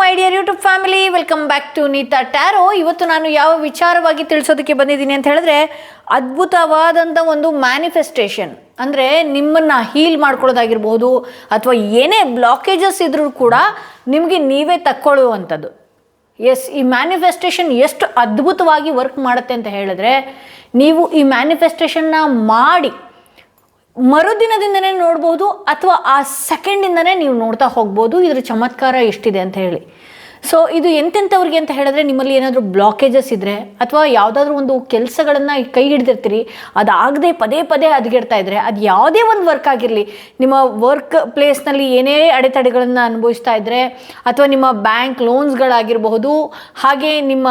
My dear YouTube family, welcome back to Neeta tarot. ಇವತ್ತು ನಾನು ಯಾವ ವಿಚಾರವಾಗಿ ತಿಳಿಸೋದಕ್ಕೆ ಬಂದಿದ್ದೀನಿ ಅಂತ ಹೇಳಿದ್ರೆ, ಅದ್ಭುತವಾದಂಥ ಒಂದು ಮ್ಯಾನಿಫೆಸ್ಟೇಷನ್ ಅಂದರೆ ನಿಮ್ಮನ್ನು ಹೀಲ್ ಮಾಡ್ಕೊಳ್ಳೋದಾಗಿರ್ಬೋದು ಅಥವಾ ಏನೇ ಬ್ಲಾಕೇಜಸ್ ಇದ್ರೂ ಕೂಡ ನಿಮಗೆ ನೀವೇ ತಕ್ಕೊಳ್ಳುವಂಥದ್ದು. ಎಸ್, ಈ ಮ್ಯಾನಿಫೆಸ್ಟೇಷನ್ ಎಷ್ಟು ಅದ್ಭುತವಾಗಿ ವರ್ಕ್ ಮಾಡುತ್ತೆ ಅಂತ ಹೇಳಿದ್ರೆ, ನೀವು ಈ ಮ್ಯಾನಿಫೆಸ್ಟೇಷನ್ನ ಮಾಡಿ ಮರುದಿನದಿಂದನೇ ನೋಡ್ಬೋದು ಅಥವಾ ಆ ಸೆಕೆಂಡಿಂದನೇ ನೀವು ನೋಡ್ತಾ ಹೋಗ್ಬೋದು ಇದ್ರ ಚಮತ್ಕಾರ ಎಷ್ಟಿದೆ ಅಂತ ಹೇಳಿ. ಸೊ ಇದು ಎಂತೆಂಥವ್ರಿಗೆ ಅಂತ ಹೇಳಿದ್ರೆ, ನಿಮ್ಮಲ್ಲಿ ಏನಾದರೂ ಬ್ಲಾಕೇಜಸ್ ಇದ್ದರೆ ಅಥವಾ ಯಾವುದಾದ್ರೂ ಒಂದು ಕೆಲಸಗಳನ್ನು ಕೈ ಹಿಡ್ದಿರ್ತೀರಿ, ಅದಾಗದೆ ಪದೇ ಪದೇ ಹದಗೆಡ್ತಾ ಇದ್ದರೆ, ಅದು ಯಾವುದೇ ಒಂದು ವರ್ಕ್ ಆಗಿರಲಿ, ನಿಮ್ಮ ವರ್ಕ್ ಪ್ಲೇಸ್ನಲ್ಲಿ ಏನೇ ಅಡೆತಡೆಗಳನ್ನು ಅನುಭವಿಸ್ತಾ ಇದ್ದರೆ ಅಥವಾ ನಿಮ್ಮ ಬ್ಯಾಂಕ್ ಲೋನ್ಸ್ಗಳಾಗಿರಬಹುದು, ಹಾಗೆ ನಿಮ್ಮ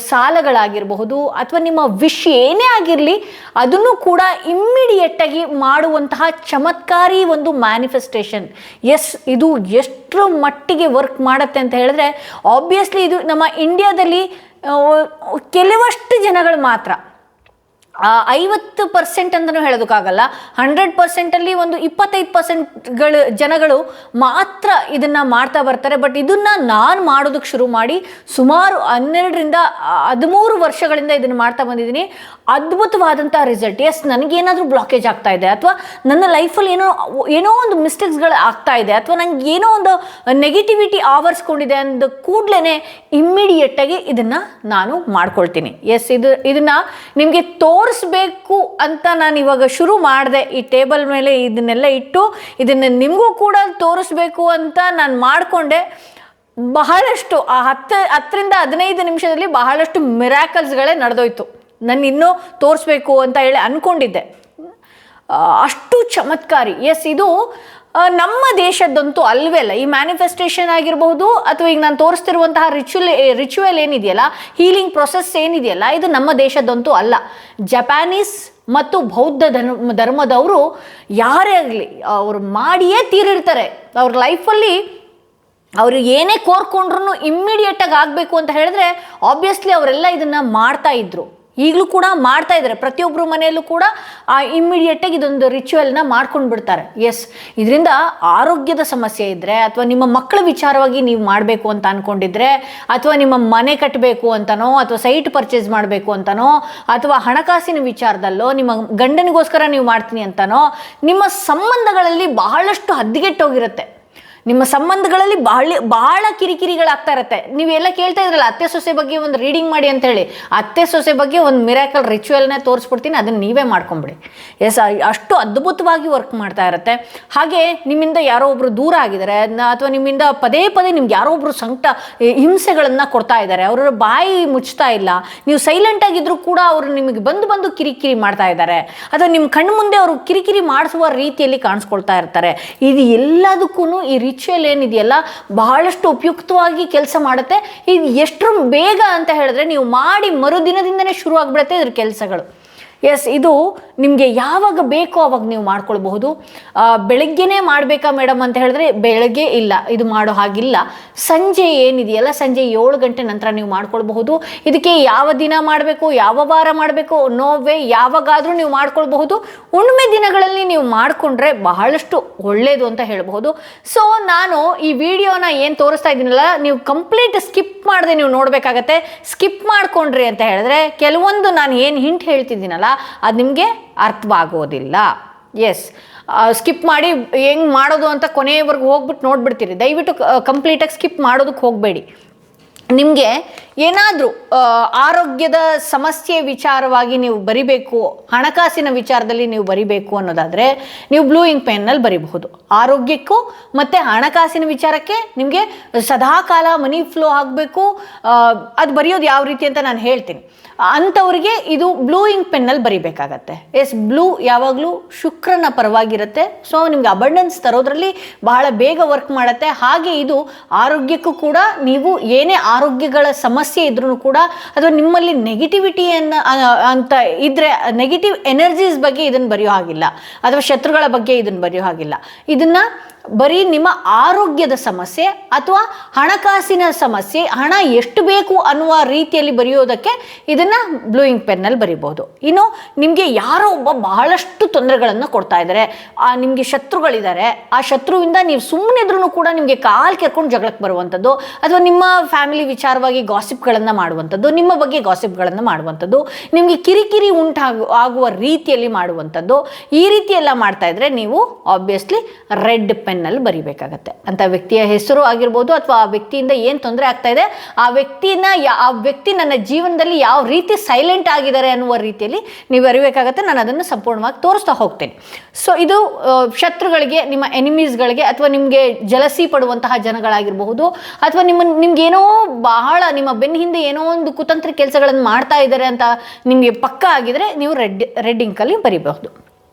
ಸಾಲಗಳಾಗಿರಬಹುದು ಅಥವಾ ನಿಮ್ಮ ವಿಶ್ ಏನೇ ಆಗಿರಲಿ, ಅದನ್ನು ಕೂಡ ಇಮ್ಮಿಡಿಯೇಟಾಗಿ ಮಾಡುವಂತಹ ಚಮತ್ಕಾರಿ ಒಂದು ಮ್ಯಾನಿಫೆಸ್ಟೇಷನ್. ಎಸ್, ಇದು ಎಷ್ಟರ ಮಟ್ಟಿಗೆ ವರ್ಕ್ ಮಾಡುತ್ತೆ ಅಂತ ಹೇಳಿದ್ರೆ, ಆಬ್ವಿಯಸ್ಲಿ ಇದು ನಮ್ಮ ಇಂಡಿಯಾದಲ್ಲಿ ಕೆಲವಷ್ಟು ಜನಗಳು ಮಾತ್ರ, 50% ಅಂತಲೂ ಹೇಳೋದಕ್ಕಾಗಲ್ಲ, 100%ಅಲ್ಲಿ ಒಂದು 25% ಜನಗಳು ಮಾತ್ರ ಇದನ್ನು ಮಾಡ್ತಾ ಬರ್ತಾರೆ. ಬಟ್ ಇದನ್ನು ನಾನು ಮಾಡೋದಕ್ಕೆ ಶುರು ಮಾಡಿ ಸುಮಾರು 12-13 ವರ್ಷಗಳಿಂದ ಇದನ್ನು ಮಾಡ್ತಾ ಬಂದಿದ್ದೀನಿ. ಅದ್ಭುತವಾದಂಥ ರಿಸಲ್ಟ್. ಎಸ್, ನನಗೇನಾದರೂ ಬ್ಲಾಕೇಜ್ ಆಗ್ತಾ ಇದೆ ಅಥವಾ ನನ್ನ ಲೈಫಲ್ಲಿ ಏನೋ ಒಂದು ಮಿಸ್ಟೇಕ್ಸ್ಗಳು ಆಗ್ತಾ ಇದೆ ಅಥವಾ ನನಗೆ ಏನೋ ಒಂದು ನೆಗೆಟಿವಿಟಿ ಆವರಿಸ್ಕೊಂಡಿದೆ ಅಂದ ಕೂಡಲೇ ಇಮ್ಮಿಡಿಯೇಟಾಗಿ ಇದನ್ನು ನಾನು ಮಾಡ್ಕೊಳ್ತೀನಿ. ಎಸ್, ಇದನ್ನು ನಿಮಗೆ ತೋರಿಸ್ಬೇಕು ಅಂತ ನಾನು ಇವಾಗ ಶುರು ಮಾಡಿದೆ. ಈ ಟೇಬಲ್ ಮೇಲೆ ಇದನ್ನೆಲ್ಲ ಇಟ್ಟು ಇದನ್ನು ನಿಮಗೂ ಕೂಡ ತೋರಿಸ್ಬೇಕು ಅಂತ ನಾನು ಮಾಡಿಕೊಂಡೆ. ಬಹಳಷ್ಟು 10-15 ನಿಮಿಷದಲ್ಲಿ ಬಹಳಷ್ಟು ಮಿರಾಕಲ್ಸ್ಗಳೇ ನಡೆದೋಯ್ತು. ನಾನು ಇನ್ನೂ ತೋರಿಸ್ಬೇಕು ಅಂತ ಹೇಳಿ ಅಂದ್ಕೊಂಡಿದ್ದೆ. ಅಷ್ಟು ಚಮತ್ಕಾರಿ. ಎಸ್, ಇದು ನಮ್ಮ ದೇಶದ್ದಂತೂ ಅಲ್ವೇ ಅಲ್ಲ. ಈ ಮ್ಯಾನಿಫೆಸ್ಟೇಷನ್ ಆಗಿರಬಹುದು ಅಥವಾ ಈಗ ನಾನು ತೋರಿಸ್ತಿರುವಂತಹ ರಿಚುವಲ್ ಏನಿದೆಯಲ್ಲ, ಹೀಲಿಂಗ್ ಪ್ರೊಸೆಸ್ ಏನಿದೆಯಲ್ಲ, ಇದು ನಮ್ಮ ದೇಶದ್ದಂತೂ ಅಲ್ಲ. ಜಪಾನೀಸ್ ಮತ್ತು ಬೌದ್ಧ ಧರ್ಮದವರು ಯಾರೇ ಆಗಲಿ ಅವರು ಮಾಡಿಯೇ ತೀರಿರ್ತಾರೆ. ಅವ್ರ ಲೈಫಲ್ಲಿ ಅವರು ಏನೇ ಕೋರ್ಕೊಂಡ್ರು ಇಮ್ಮಿಡಿಯೇಟಾಗಿ ಆಗಬೇಕು ಅಂತ ಹೇಳಿದ್ರೆ ಆಬ್ವಿಯಸ್ಲಿ ಅವರೆಲ್ಲ ಇದನ್ನು ಮಾಡ್ತಾ ಇದ್ರು. ಈಗಲೂ ಕೂಡ ಮಾಡ್ತಾ ಇದ್ದಾರೆ. ಪ್ರತಿಯೊಬ್ಬರು ಮನೆಯಲ್ಲೂ ಕೂಡ ಇಮ್ಮಿಡಿಯೇಟಾಗಿ ಇದೊಂದು ರಿಚುವಲ್ನ ಮಾಡ್ಕೊಂಡು ಬಿಡ್ತಾರೆ. ಎಸ್, ಇದರಿಂದ ಆರೋಗ್ಯದ ಸಮಸ್ಯೆ ಇದ್ದರೆ ಅಥವಾ ನಿಮ್ಮ ಮಕ್ಕಳ ವಿಚಾರವಾಗಿ ನೀವು ಮಾಡಬೇಕು ಅಂತ ಅಂದ್ಕೊಂಡಿದ್ರೆ ಅಥವಾ ನಿಮ್ಮ ಮನೆ ಕಟ್ಟಬೇಕು ಅಂತನೋ ಅಥವಾ ಸೈಟ್ ಪರ್ಚೇಸ್ ಮಾಡಬೇಕು ಅಂತನೋ ಅಥವಾ ಹಣಕಾಸಿನ ವಿಚಾರದಲ್ಲೋ ನಿಮ್ಮ ಗಂಡನಿಗೋಸ್ಕರ ನೀವು ಮಾಡ್ತೀನಿ ಅಂತನೋ, ನಿಮ್ಮ ಸಂಬಂಧಗಳಲ್ಲಿ ಬಹಳಷ್ಟು ಹದ್ಗೆಟ್ಟೋಗಿರುತ್ತೆ. ನಿಮ್ಮ ಸಂಬಂಧಗಳಲ್ಲಿ ಬಹಳ ಕಿರಿಕಿರಿಗಳಾಗ್ತಾ ಇರುತ್ತೆ. ನೀವೆಲ್ಲ ಕೇಳ್ತಾ ಇದ್ರಲ್ಲ ಅತ್ತೆ ಸೊಸೆ ಬಗ್ಗೆ ಒಂದು ರೀಡಿಂಗ್ ಮಾಡಿ ಅಂತ ಹೇಳಿ, ಅತ್ತೆ ಸೊಸೆ ಬಗ್ಗೆ ಒಂದು ಮಿರಾಕಲ್ ರಿಚುವಲ್ನ ತೋರಿಸ್ಬಿಡ್ತೀನಿ, ಅದನ್ನು ನೀವೇ ಮಾಡ್ಕೊಂಬಿಡಿ. ಎಸ್, ಅಷ್ಟು ಅದ್ಭುತವಾಗಿ ವರ್ಕ್ ಮಾಡ್ತಾ ಇರುತ್ತೆ. ಹಾಗೆ ನಿಮ್ಮಿಂದ ಯಾರೋ ಒಬ್ರು ದೂರ ಆಗಿದ್ದಾರೆ ಅಥವಾ ನಿಮ್ಮಿಂದ ಪದೇ ಪದೇ ನಿಮ್ಗೆ ಯಾರೋ ಒಬ್ರು ಹಿಂಸೆಗಳನ್ನು ಕೊಡ್ತಾ ಇದ್ದಾರೆ, ಅವರ ಬಾಯಿ ಮುಚ್ತಾ ಇಲ್ಲ, ನೀವು ಸೈಲೆಂಟ್ ಆಗಿದ್ರು ಕೂಡ ಅವರು ನಿಮಗೆ ಬಂದು ಕಿರಿಕಿರಿ ಮಾಡ್ತಾ ಇದ್ದಾರೆ ಅಥವಾ ನಿಮ್ಮ ಕಣ್ಣು ಮುಂದೆ ಅವರು ಕಿರಿಕಿರಿ ಮಾಡಿಸುವ ರೀತಿಯಲ್ಲಿ ಕಾಣಿಸ್ಕೊಳ್ತಾ ಇರ್ತಾರೆ. ಇದು ಎಲ್ಲದಕ್ಕೂ ಈ ರಿಚುವಲ್ ಏನಿದೆಯಲ್ಲ ಬಹಳಷ್ಟು ಉಪಯುಕ್ತವಾಗಿ ಕೆಲಸ ಮಾಡುತ್ತೆ. ಇದು ಎಷ್ಟರ ಬೇಗ ಅಂತ ಹೇಳಿದ್ರೆ, ನೀವು ಮಾಡಿ ಮರುದಿನದಿಂದನೇ ಶುರು ಆಗಿಬಿಡುತ್ತೆ ಇದ್ರ ಕೆಲಸಗಳು. ಎಸ್, ಇದು ನಿಮಗೆ ಯಾವಾಗ ಬೇಕೋ ಅವಾಗ ನೀವು ಮಾಡ್ಕೊಳ್ಬಹುದು. ಬೆಳಗ್ಗೆನೇ ಮಾಡಬೇಕಾ ಮೇಡಮ್ ಅಂತ ಹೇಳಿದ್ರೆ ಬೆಳಗ್ಗೆ ಇಲ್ಲ, ಇದು ಮಾಡೋ ಹಾಗಿಲ್ಲ. ಸಂಜೆ ಏನಿದೆಯಲ್ಲ, ಸಂಜೆ 7 ಗಂಟೆ ನಂತರ ನೀವು ಮಾಡ್ಕೊಳ್ಬಹುದು. ಇದಕ್ಕೆ ಯಾವ ದಿನ ಮಾಡಬೇಕು, ಯಾವ ವಾರ ಮಾಡಬೇಕು ನೋವೇ, ಯಾವಾಗಾದರೂ ನೀವು ಮಾಡ್ಕೊಳ್ಬಹುದು. ಹುಣ್ಣಿಮೆ ದಿನಗಳಲ್ಲಿ ನೀವು ಮಾಡಿಕೊಂಡ್ರೆ ಬಹಳಷ್ಟು ಒಳ್ಳೆಯದು ಅಂತ ಹೇಳಬಹುದು. ಸೊ ನಾನು ಈ ವಿಡಿಯೋನ ಏನು ತೋರಿಸ್ತಾ ಇದ್ದೀನಲ್ಲ, ನೀವು ಕಂಪ್ಲೀಟ್ ಸ್ಕಿಪ್ ಮಾಡದೆ ನೀವು ನೋಡಬೇಕಾಗತ್ತೆ. ಸ್ಕಿಪ್ ಮಾಡಿಕೊಂಡ್ರಿ ಅಂತ ಹೇಳಿದ್ರೆ ಕೆಲವೊಂದು ನಾನು ಏನು ಹಿಂಟ್ ಹೇಳ್ತಿದ್ದೀನಲ್ಲ ಅದು ನಿಮಗೆ ಅರ್ಥವಾಗೋದಿಲ್ಲ. ಎಸ್, ಸ್ಕಿಪ್ ಮಾಡಿ ಹೆಂಗೆ ಮಾಡೋದು ಅಂತ ಕೊನೆಯವರೆಗೂ ಹೋಗ್ಬಿಟ್ಟು ನೋಡ್ಬಿಡ್ತೀರಿ. ದಯವಿಟ್ಟು ಕಂಪ್ಲೀಟಾಗಿ ಸ್ಕಿಪ್ ಮಾಡೋದಕ್ಕೆ ಹೋಗಬೇಡಿ. ನಿಮಗೆ ಏನಾದರೂ ಆರೋಗ್ಯದ ಸಮಸ್ಯೆ ವಿಚಾರವಾಗಿ ನೀವು ಬರಿಬೇಕು, ಹಣಕಾಸಿನ ವಿಚಾರದಲ್ಲಿ ನೀವು ಬರಿಬೇಕು ಅನ್ನೋದಾದರೆ ನೀವು ಬ್ಲೂ ಇಂಕ್ ಪೆನ್ನಲ್ಲಿ ಬರಿಬಹುದು. ಆರೋಗ್ಯಕ್ಕೂ ಮತ್ತು ಹಣಕಾಸಿನ ವಿಚಾರಕ್ಕೆ ನಿಮಗೆ ಸದಾಕಾಲ ಮನಿ ಫ್ಲೋ ಆಗಬೇಕು, ಅದು ಬರೆಯೋದು ಯಾವ ರೀತಿ ಅಂತ ನಾನು ಹೇಳ್ತೀನಿ. ಅಂಥವ್ರಿಗೆ ಇದು ಬ್ಲೂ ಇಂಕ್ ಪೆನ್ನಲ್ಲಿ ಬರಿಬೇಕಾಗತ್ತೆ. ಎಸ್, ಬ್ಲೂ ಯಾವಾಗಲೂ ಶುಕ್ರನ ಪರವಾಗಿರುತ್ತೆ. ಸೊ ನಿಮಗೆ ಅಬಂಡೆನ್ಸ್ ತರೋದ್ರಲ್ಲಿ ಬಹಳ ಬೇಗ ವರ್ಕ್ ಮಾಡುತ್ತೆ. ಹಾಗೆ ಇದು ಆರೋಗ್ಯಕ್ಕೂ ಕೂಡ, ನೀವು ಏನೇ ಆರೋಗ್ಯಗಳ ಸಮಸ್ಯೆ ಇದ್ರೂ ಕೂಡ ಅಥವಾ ನಿಮ್ಮಲ್ಲಿ ನೆಗೆಟಿವಿಟಿಯನ್ನು ಅಂತ ಇದ್ದರೆ ನೆಗೆಟಿವ್ ಎನರ್ಜೀಸ್ ಬಗ್ಗೆ ಇದನ್ನು ಬರೆಯೋ ಹಾಗಿಲ್ಲ ಅಥವಾ ಶತ್ರುಗಳ ಬಗ್ಗೆ ಇದನ್ನು ಬರೆಯೋ ಹಾಗಿಲ್ಲ. ಇದನ್ನು ಬರೀ ನಿಮ್ಮ ಆರೋಗ್ಯದ ಸಮಸ್ಯೆ ಅಥವಾ ಹಣಕಾಸಿನ ಸಮಸ್ಯೆ, ಹಣ ಎಷ್ಟು ಬೇಕು ಅನ್ನುವ ರೀತಿಯಲ್ಲಿ ಬರೆಯೋದಕ್ಕೆ ಇದನ್ನು ಬ್ಲೂಯಿಂಗ್ ಪೆನ್ನಲ್ಲಿ ಬರಿಬೋದು. ಇನ್ನು ನಿಮಗೆ ಯಾರೋ ಒಬ್ಬ ಬಹಳಷ್ಟು ತೊಂದರೆಗಳನ್ನು ಕೊಡ್ತಾ ಇದ್ದಾರೆ, ನಿಮಗೆ ಶತ್ರುಗಳಿದ್ದಾರೆ, ಆ ಶತ್ರುವಿಂದ ನೀವು ಸುಮ್ಮನಿದ್ರೂ ಕೂಡ ನಿಮಗೆ ಕಾಲು ಕೆರ್ಕೊಂಡು ಜಗಳಕ್ಕೆ ಬರುವಂಥದ್ದು, ಅಥವಾ ನಿಮ್ಮ ಫ್ಯಾಮಿಲಿ ವಿಚಾರವಾಗಿ ಗಾಸಿಪ್ಗಳನ್ನು ಮಾಡುವಂಥದ್ದು, ನಿಮ್ಮ ಬಗ್ಗೆ ಗಾಸಿಪ್ಗಳನ್ನು ಮಾಡುವಂಥದ್ದು, ನಿಮಗೆ ಕಿರಿಕಿರಿ ಆಗುವ ರೀತಿಯಲ್ಲಿ ಮಾಡುವಂಥದ್ದು, ಈ ರೀತಿ ಎಲ್ಲ ಮಾಡ್ತಾ ಇದ್ರೆ ನೀವು ಆಬ್ವಿಯಸ್ಲಿ ರೆಡ್ ಪೆನ್ನಲ್ಲಿ ಬರಿಬೇಕಾಗತ್ತೆ. ಅಂತ ವ್ಯಕ್ತಿಯ ಹೆಸರು ಆಗಿರ್ಬೋದು, ಅಥವಾ ಆ ವ್ಯಕ್ತಿಯಿಂದ ಏನು ತೊಂದರೆ ಆಗ್ತಾ ಇದೆ, ಆ ವ್ಯಕ್ತಿ ನನ್ನ ಜೀವನದಲ್ಲಿ ಯಾವ ರೀತಿ ಸೈಲೆಂಟ್ ಆಗಿದ್ದಾರೆ ಅನ್ನುವ ರೀತಿಯಲ್ಲಿ ನೀವು ಬರಿಬೇಕಾಗತ್ತೆ. ನಾನು ಅದನ್ನು ಸಂಪೂರ್ಣವಾಗಿ ತೋರಿಸ್ತಾ ಹೋಗ್ತೇನೆ. ಸೊ ಇದು ಶತ್ರುಗಳಿಗೆ, ನಿಮ್ಮ ಎನಿಮೀಸ್ಗಳಿಗೆ, ಅಥವಾ ನಿಮಗೆ ಜಲಸಿ ಪಡುವಂತಹ ಜನಗಳಾಗಿರಬಹುದು, ಅಥವಾ ನಿಮ್ಗೇನೋ ಬಹಳ ನಿಮ್ಮ ಬೆನ್ನ ಹಿಂದೆ ಏನೋ ಒಂದು ಕುತಂತ್ರ ಕೆಲಸಗಳನ್ನು ಮಾಡ್ತಾ ಇದ್ದಾರೆ ಅಂತ ನಿಮಗೆ ಪಕ್ಕ ಆಗಿದ್ರೆ ನೀವು ರೆಡ್ ಇಂಕಲ್ಲಿ ಬರಿಬಹುದು.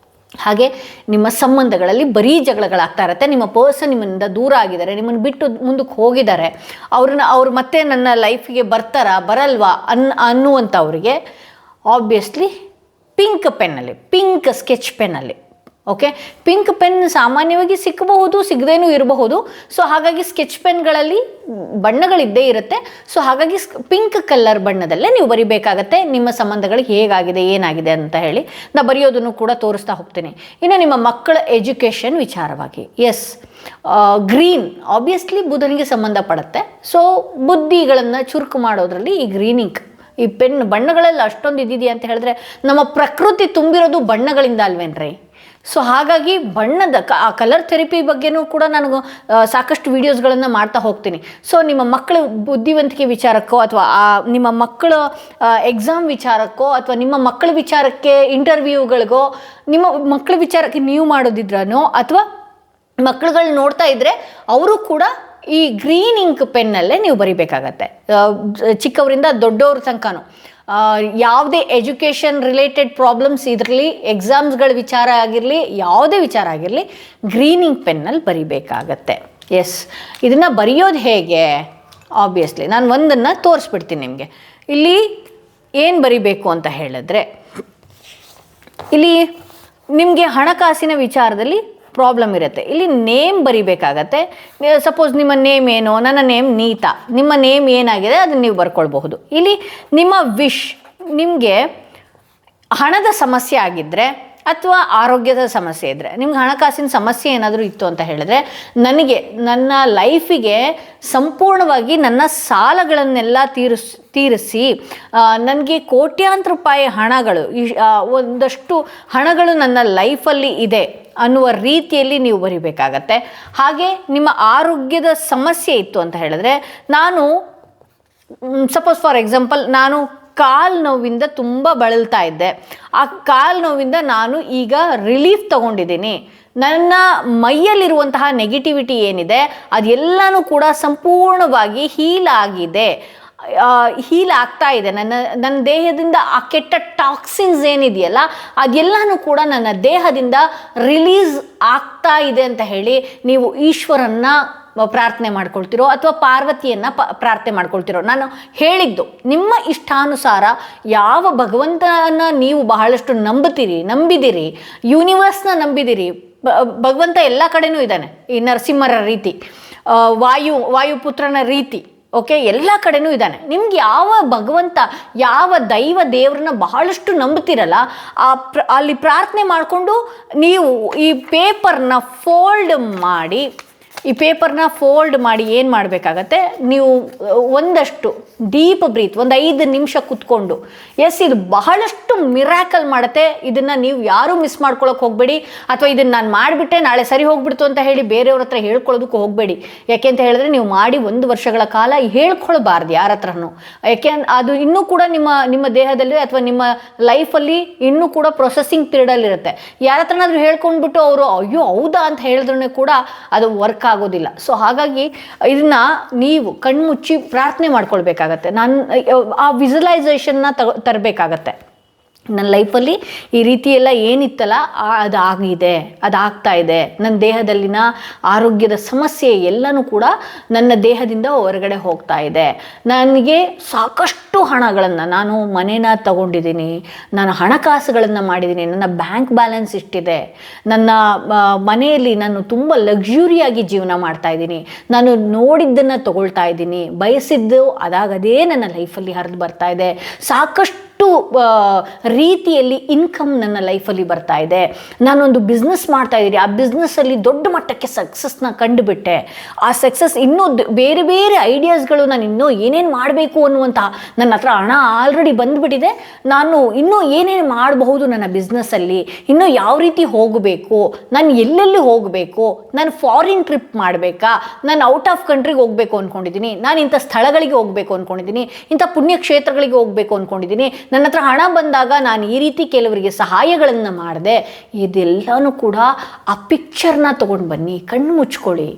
ಹಾಗೆ ನಿಮ್ಮ ಸಂಬಂಧಗಳಲ್ಲಿ ಬರೀ ಜಗಳಗಳಾಗ್ತಾ ಇರುತ್ತೆ, ನಿಮ್ಮ ಪರ್ಸನ್ ನಿಮ್ಮಿಂದ ದೂರ ಆಗಿದ್ದಾರೆ, ನಿಮ್ಮನ್ನು ಬಿಟ್ಟು ಮುಂದಕ್ಕೆ ಹೋಗಿದ್ದಾರೆ, ಅವ್ರು ಮತ್ತೆ ನನ್ನ ಲೈಫಿಗೆ ಬರ್ತಾರಾ ಬರಲ್ವಾ ಅನ್ನುವಂಥವ್ರಿಗೆ ಆಬ್ವಿಯಸ್ಲಿ ಪಿಂಕ್ ಪೆನ್ನಲ್ಲಿ, ಪಿಂಕ್ ಸ್ಕೆಚ್ ಪೆನ್ನಲ್ಲಿ, ಓಕೆ, ಪಿಂಕ್ ಪೆನ್ ಸಾಮಾನ್ಯವಾಗಿ ಸಿಕ್ಕಬಹುದು, ಸಿಗದೇನೂ ಇರಬಹುದು. ಸೊ ಹಾಗಾಗಿ ಸ್ಕೆಚ್ ಪೆನ್ಗಳಲ್ಲಿ ಬಣ್ಣಗಳಿದ್ದೇ ಇರುತ್ತೆ. ಸೊ ಹಾಗಾಗಿ ಪಿಂಕ್ ಕಲರ್ ಬಣ್ಣದಲ್ಲೇ ನೀವು ಬರಿಬೇಕಾಗತ್ತೆ ನಿಮ್ಮ ಸಂಬಂಧಗಳಿಗೆ ಹೇಗಾಗಿದೆ ಏನಾಗಿದೆ ಅಂತ ಹೇಳಿ ನಾ ಬರೆಯೋದನ್ನು ಕೂಡ ತೋರಿಸ್ತಾ ಹೋಗ್ತೀನಿ. ಇನ್ನು ನಿಮ್ಮ ಮಕ್ಕಳ ಎಜುಕೇಷನ್ ವಿಚಾರವಾಗಿ, ಎಸ್, ಗ್ರೀನ್ ಆಬ್ವಿಯಸ್ಲಿ ಬುಧನಿಗೆ ಸಂಬಂಧಪಡುತ್ತೆ. ಸೊ ಬುದ್ಧಿಗಳನ್ನು ಚುರುಕು ಮಾಡೋದ್ರಲ್ಲಿ ಈ ಗ್ರೀನ್ ಇಂಕ್, ಈ ಪೆನ್ ಬಣ್ಣಗಳೆಲ್ಲ ಅಷ್ಟೊಂದು ಇದ್ದಿದೆಯಾ ಅಂತ ಹೇಳಿದ್ರೆ ನಮ್ಮ ಪ್ರಕೃತಿ ತುಂಬಿರೋದು ಬಣ್ಣಗಳಿಂದ ಅಲ್ವೇನ್ರಿ. ಸೊ ಹಾಗಾಗಿ ಬಣ್ಣದ ಕಲರ್ ಥೆರಪಿ ಬಗ್ಗೆನೂ ಕೂಡ ನಾನು ಸಾಕಷ್ಟು ವೀಡಿಯೋಸ್ಗಳನ್ನು ಮಾಡ್ತಾ ಹೋಗ್ತೀನಿ. ಸೊ ನಿಮ್ಮ ಮಕ್ಕಳ ಬುದ್ಧಿವಂತಿಕೆ ವಿಚಾರಕ್ಕೋ, ಅಥವಾ ನಿಮ್ಮ ಮಕ್ಕಳ ಎಕ್ಸಾಮ್ ವಿಚಾರಕ್ಕೋ, ಅಥವಾ ನಿಮ್ಮ ಮಕ್ಕಳ ವಿಚಾರಕ್ಕೆ ಇಂಟರ್ವ್ಯೂಗಳಿಗೋ, ನಿಮ್ಮ ಮಕ್ಕಳ ವಿಚಾರಕ್ಕೆ ನೀವು ಮಾಡೋದಿದ್ರೂ, ಅಥವಾ ಮಕ್ಕಳುಗಳು ನೋಡ್ತಾ ಇದ್ದರೆ ಅವರು ಕೂಡ ಈ ಗ್ರೀನ್ ಇಂಕ್ ಪೆನ್ನಲ್ಲೇ ನೀವು ಬರಿಬೇಕಾಗತ್ತೆ. ಚಿಕ್ಕವರಿಂದ ದೊಡ್ಡವ್ರ ತನಕನೂ ಯಾವುದೇ ಎಜುಕೇಷನ್ ರಿಲೇಟೆಡ್ ಪ್ರಾಬ್ಲಮ್ಸ್ ಇರಲಿ, ಎಕ್ಸಾಮ್ಸ್ಗಳ ವಿಚಾರ ಆಗಿರಲಿ, ಯಾವುದೇ ವಿಚಾರ ಆಗಿರಲಿ ಗ್ರೀನ್ ಇಂಕ್ ಪೆನ್ನಲ್ಲಿ ಬರಿಬೇಕಾಗತ್ತೆ. ಎಸ್, ಇದನ್ನು ಬರೆಯೋದು ಹೇಗೆ? ಆಬ್ವಿಯಸ್ಲಿ ನಾನು ಒಂದನ್ನು ತೋರಿಸ್ಬಿಡ್ತೀನಿ ನಿಮಗೆ. ಇಲ್ಲಿ ಏನು ಬರಿಬೇಕು ಅಂತ ಹೇಳಿದ್ರೆ, ಇಲ್ಲಿ ನಿಮಗೆ ಹಣಕಾಸಿನ ವಿಚಾರದಲ್ಲಿ ಪ್ರಾಬ್ಲಮ್ ಇರುತ್ತೆ, ಇಲ್ಲಿ ನೇಮ್ ಬರಿಬೇಕಾಗತ್ತೆ. ಸಪೋಸ್ ನಿಮ್ಮ ನೇಮ್ ಏನು, ನನ್ನ ನೇಮ್ ನೀತಾ, ನಿಮ್ಮ ನೇಮ್ ಏನಾಗಿದೆ ಅದನ್ನು ನೀವು ಬರ್ಕೊಳ್ಬಹುದು. ಇಲ್ಲಿ ನಿಮ್ಮ ವಿಶ್, ನಿಮಗೆ ಹಣದ ಸಮಸ್ಯೆ ಆಗಿದ್ದರೆ ಅಥವಾ ಆರೋಗ್ಯದ ಸಮಸ್ಯೆ ಇದ್ದರೆ, ನಿಮ್ಗೆ ಹಣಕಾಸಿನ ಸಮಸ್ಯೆ ಏನಾದರೂ ಇತ್ತು ಅಂತ ಹೇಳಿದ್ರೆ, ನನ್ನ ಲೈಫಿಗೆ ಸಂಪೂರ್ಣವಾಗಿ ನನ್ನ ಸಾಲಗಳನ್ನೆಲ್ಲ ತೀರಿಸಿ ನನಗೆ ಕೋಟ್ಯಾಂತರ ರೂಪಾಯಿ ಹಣಗಳು, ಒಂದಷ್ಟು ಹಣಗಳು ನನ್ನ ಲೈಫಲ್ಲಿ ಇದೆ ಅನ್ನುವ ರೀತಿಯಲ್ಲಿ ನೀವು ಬರಿಬೇಕಾಗತ್ತೆ. ಹಾಗೆ ನಿಮ್ಮ ಆರೋಗ್ಯದ ಸಮಸ್ಯೆ ಇತ್ತು ಅಂತ ಹೇಳಿದ್ರೆ, ನಾನು ಸಪೋಸ್ ಫಾರ್ ಎಕ್ಸಾಂಪಲ್ ನಾನು ಕಾಲು ನೋವಿಂದ ತುಂಬ ಬಳಲ್ತಾ ಇದ್ದೆ, ಆ ಕಾಲು ನೋವಿಂದ ನಾನು ಈಗ ರಿಲೀಫ್ ತಗೊಂಡಿದ್ದೀನಿ, ನನ್ನ ಮೈಯಲ್ಲಿರುವಂತಹ ನೆಗೆಟಿವಿಟಿ ಏನಿದೆ ಅದೆಲ್ಲನೂ ಕೂಡ ಸಂಪೂರ್ಣವಾಗಿ ಹೀಲ್ ಆಗ್ತಾ ಇದೆ, ನನ್ನ ದೇಹದಿಂದ ಆ ಕೆಟ್ಟ ಟಾಕ್ಸಿನ್ಸ್ ಏನಿದೆಯಲ್ಲ ಅದೆಲ್ಲನೂ ಕೂಡ ನನ್ನ ದೇಹದಿಂದ ರಿಲೀಸ್ ಆಗ್ತಾ ಇದೆ ಅಂತ ಹೇಳಿ ನೀವು ಈಶ್ವರನ್ನ ಪ್ರಾರ್ಥನೆ ಮಾಡ್ಕೊಳ್ತಿರೋ ಅಥವಾ ಪಾರ್ವತಿಯನ್ನು ಪ್ರಾರ್ಥನೆ ಮಾಡ್ಕೊಳ್ತಿರೋ. ನಾನು ಹೇಳಿದ್ದು ನಿಮ್ಮ ಇಷ್ಟಾನುಸಾರ ಯಾವ ಭಗವಂತನ ನೀವು ಬಹಳಷ್ಟು ನಂಬಿದಿರಿ, ಯೂನಿವರ್ಸ್ನ ನಂಬಿದಿರಿ, ಭಗವಂತ ಎಲ್ಲ ಕಡೆನೂ ಇದ್ದಾನೆ, ಈ ನರಸಿಂಹರ ರೀತಿ, ವಾಯುಪುತ್ರನ ರೀತಿ, ಓಕೆ, ಎಲ್ಲ ಕಡೆನೂ ಇದ್ದಾನೆ. ನಿಮ್ಗೆ ಯಾವ ಭಗವಂತ, ಯಾವ ದೇವ್ರನ್ನ ಬಹಳಷ್ಟು ನಂಬ್ತಿರಲ್ಲ, ಅಲ್ಲಿ ಪ್ರಾರ್ಥನೆ ಮಾಡಿಕೊಂಡು ನೀವು ಈ ಪೇಪರ್ನ ಫೋಲ್ಡ್ ಮಾಡಿ ಏನು ಮಾಡಬೇಕಾಗತ್ತೆ, ನೀವು ಒಂದಷ್ಟು ಡೀಪ್ ಬ್ರೀತ್, ಒಂದು 5 ನಿಮಿಷ ಕೂತ್ಕೊಂಡು, ಎಸ್, ಇದು ಬಹಳಷ್ಟು ಮಿರಾಕಲ್ ಮಾಡುತ್ತೆ. ಇದನ್ನು ನೀವು ಯಾರೂ ಮಿಸ್ ಮಾಡ್ಕೊಳಕ್ಕೆ ಹೋಗಬೇಡಿ, ಅಥವಾ ಇದನ್ನು ನಾನು ಮಾಡಿಬಿಟ್ಟೆ ನಾಳೆ ಸರಿ ಹೋಗ್ಬಿಡ್ತು ಅಂತ ಹೇಳಿ ಬೇರೆಯವ್ರ ಹತ್ರ ಹೇಳ್ಕೊಳ್ಳೋದಕ್ಕೂ ಹೋಗಬೇಡಿ. ಯಾಕೆ ಅಂತ ಹೇಳಿದ್ರೆ ನೀವು ಮಾಡಿ 1 ವರ್ಷಗಳ ಕಾಲ ಹೇಳ್ಕೊಳ್ಬಾರ್ದು ಯಾರ ಹತ್ರನೂ. ಯಾಕೆ ಅದು ಇನ್ನೂ ಕೂಡ ನಿಮ್ಮ ದೇಹದಲ್ಲಿ ಅಥವಾ ನಿಮ್ಮ ಲೈಫಲ್ಲಿ ಇನ್ನೂ ಕೂಡ ಪ್ರೊಸೆಸಿಂಗ್ ಪೀರಿಯಡಲ್ಲಿರುತ್ತೆ. ಯಾರ ಹತ್ರನಾದ್ರೂ ಹೇಳ್ಕೊಂಡ್ಬಿಟ್ಟು ಅವರು ಅಯ್ಯೋ ಹೌದಾ ಅಂತ ಹೇಳಿದ್ರೂ ಕೂಡ ಅದು ವರ್ಕ್ ಆಗೋದಿಲ್ಲ. ಸೊ ಹಾಗಾಗಿ ಇದನ್ನ ನೀವು ಕಣ್ಮುಚ್ಚಿ ಪ್ರಾರ್ಥನೆ ಮಾಡ್ಕೊಳ್ಬೇಕಾಗತ್ತೆ. ನಾನು ಆ ವಿಜುವಲೈಸೇಷನ್ನ ತರಬೇಕಾಗತ್ತೆ. ನನ್ನ ಲೈಫಲ್ಲಿ ಈ ರೀತಿ ಎಲ್ಲ ಏನಿತ್ತಲ್ಲ ಅದಾಗಿದೆ, ಅದಾಗ್ತಾ ಇದೆ. ನನ್ನ ದೇಹದಲ್ಲಿನ ಆರೋಗ್ಯದ ಸಮಸ್ಯೆ ಎಲ್ಲನೂ ಕೂಡ ನನ್ನ ದೇಹದಿಂದ ಹೊರಗಡೆ ಹೋಗ್ತಾ ಇದೆ. ನನಗೆ ಸಾಕಷ್ಟು ಹಣಗಳನ್ನು, ನಾನು ಮನೇನ ತಗೊಂಡಿದ್ದೀನಿ, ನಾನು ಹಣಕಾಸುಗಳನ್ನು ಮಾಡಿದ್ದೀನಿ, ನನ್ನ ಬ್ಯಾಂಕ್ ಬ್ಯಾಲೆನ್ಸ್ ಇಷ್ಟಿದೆ, ನನ್ನ ಮನೆಯಲ್ಲಿ ನಾನು ತುಂಬ ಲಕ್ಸುರಿಯಾಗಿ ಜೀವನ ಮಾಡ್ತಾ ಇದ್ದೀನಿ, ನಾನು ನೋಡಿದ್ದನ್ನು ತಗೊಳ್ತಾ ಇದ್ದೀನಿ, ಬಯಸಿದ್ದು ಅದಾಗದೇ ನನ್ನ ಲೈಫಲ್ಲಿ ಹರಿದು ಬರ್ತಾ ಇದೆ, ಸಾಕಷ್ಟು ರೀತಿಯಲ್ಲಿ ಇನ್ಕಮ್ ನನ್ನ ಲೈಫಲ್ಲಿ ಬರ್ತಾ ಇದೆ, ನಾನೊಂದು ಬಿಸ್ನೆಸ್ ಮಾಡ್ತಾ ಇದ್ದೀನಿ, ಆ ಬಿಸ್ನೆಸ್ಸಲ್ಲಿ ದೊಡ್ಡ ಮಟ್ಟಕ್ಕೆ ಸಕ್ಸಸ್ನ ಕಂಡುಬಿಟ್ಟೆ, ಆ ಸಕ್ಸಸ್ ಇನ್ನೂ ಬೇರೆ ಬೇರೆ ಐಡಿಯಾಸ್ಗಳು, ನಾನು ಇನ್ನೂ ಏನೇನು ಮಾಡಬೇಕು ಅನ್ನುವಂಥ, ನನ್ನ ಹತ್ರ ಹಣ ಆಲ್ರೆಡಿ ಬಂದುಬಿಟ್ಟಿದೆ, ನಾನು ಇನ್ನೂ ಏನೇನು ಮಾಡಬಹುದು ನನ್ನ ಬಿಸ್ನೆಸ್ಸಲ್ಲಿ, ಇನ್ನೂ ಯಾವ ರೀತಿ ಹೋಗಬೇಕು, ನಾನು ಎಲ್ಲೆಲ್ಲಿ ಹೋಗಬೇಕು, ನಾನು ಫಾರಿನ್ ಟ್ರಿಪ್ ಮಾಡಬೇಕಾ, ನಾನು ಔಟ್ ಆಫ್ ಕಂಟ್ರಿಗೆ ಹೋಗಬೇಕು ಅಂದ್ಕೊಂಡಿದ್ದೀನಿ, ನಾನು ಇಂಥ ಸ್ಥಳಗಳಿಗೆ ಹೋಗಬೇಕು ಅಂದ್ಕೊಂಡಿದ್ದೀನಿ, ಇಂಥ ಪುಣ್ಯಕ್ಷೇತ್ರಗಳಿಗೆ ಹೋಗಬೇಕು ಅಂದ್ಕೊಂಡಿದ್ದೀನಿ, ನನ್ನ ಹತ್ರ ಹಣ ಬಂದಾಗ ನಾನು ಈ ರೀತಿ ಕೆಲವರಿಗೆ ಸಹಾಯಗಳನ್ನು ಮಾಡಿದೆ. ಇದೆಲ್ಲನೂ ಕೂಡ ಆ ಪಿಕ್ಚರ್ನ ತೊಗೊಂಡು ಬನ್ನಿ, ಕಣ್ಣು ಮುಚ್ಕೊಳ್ಳಿ,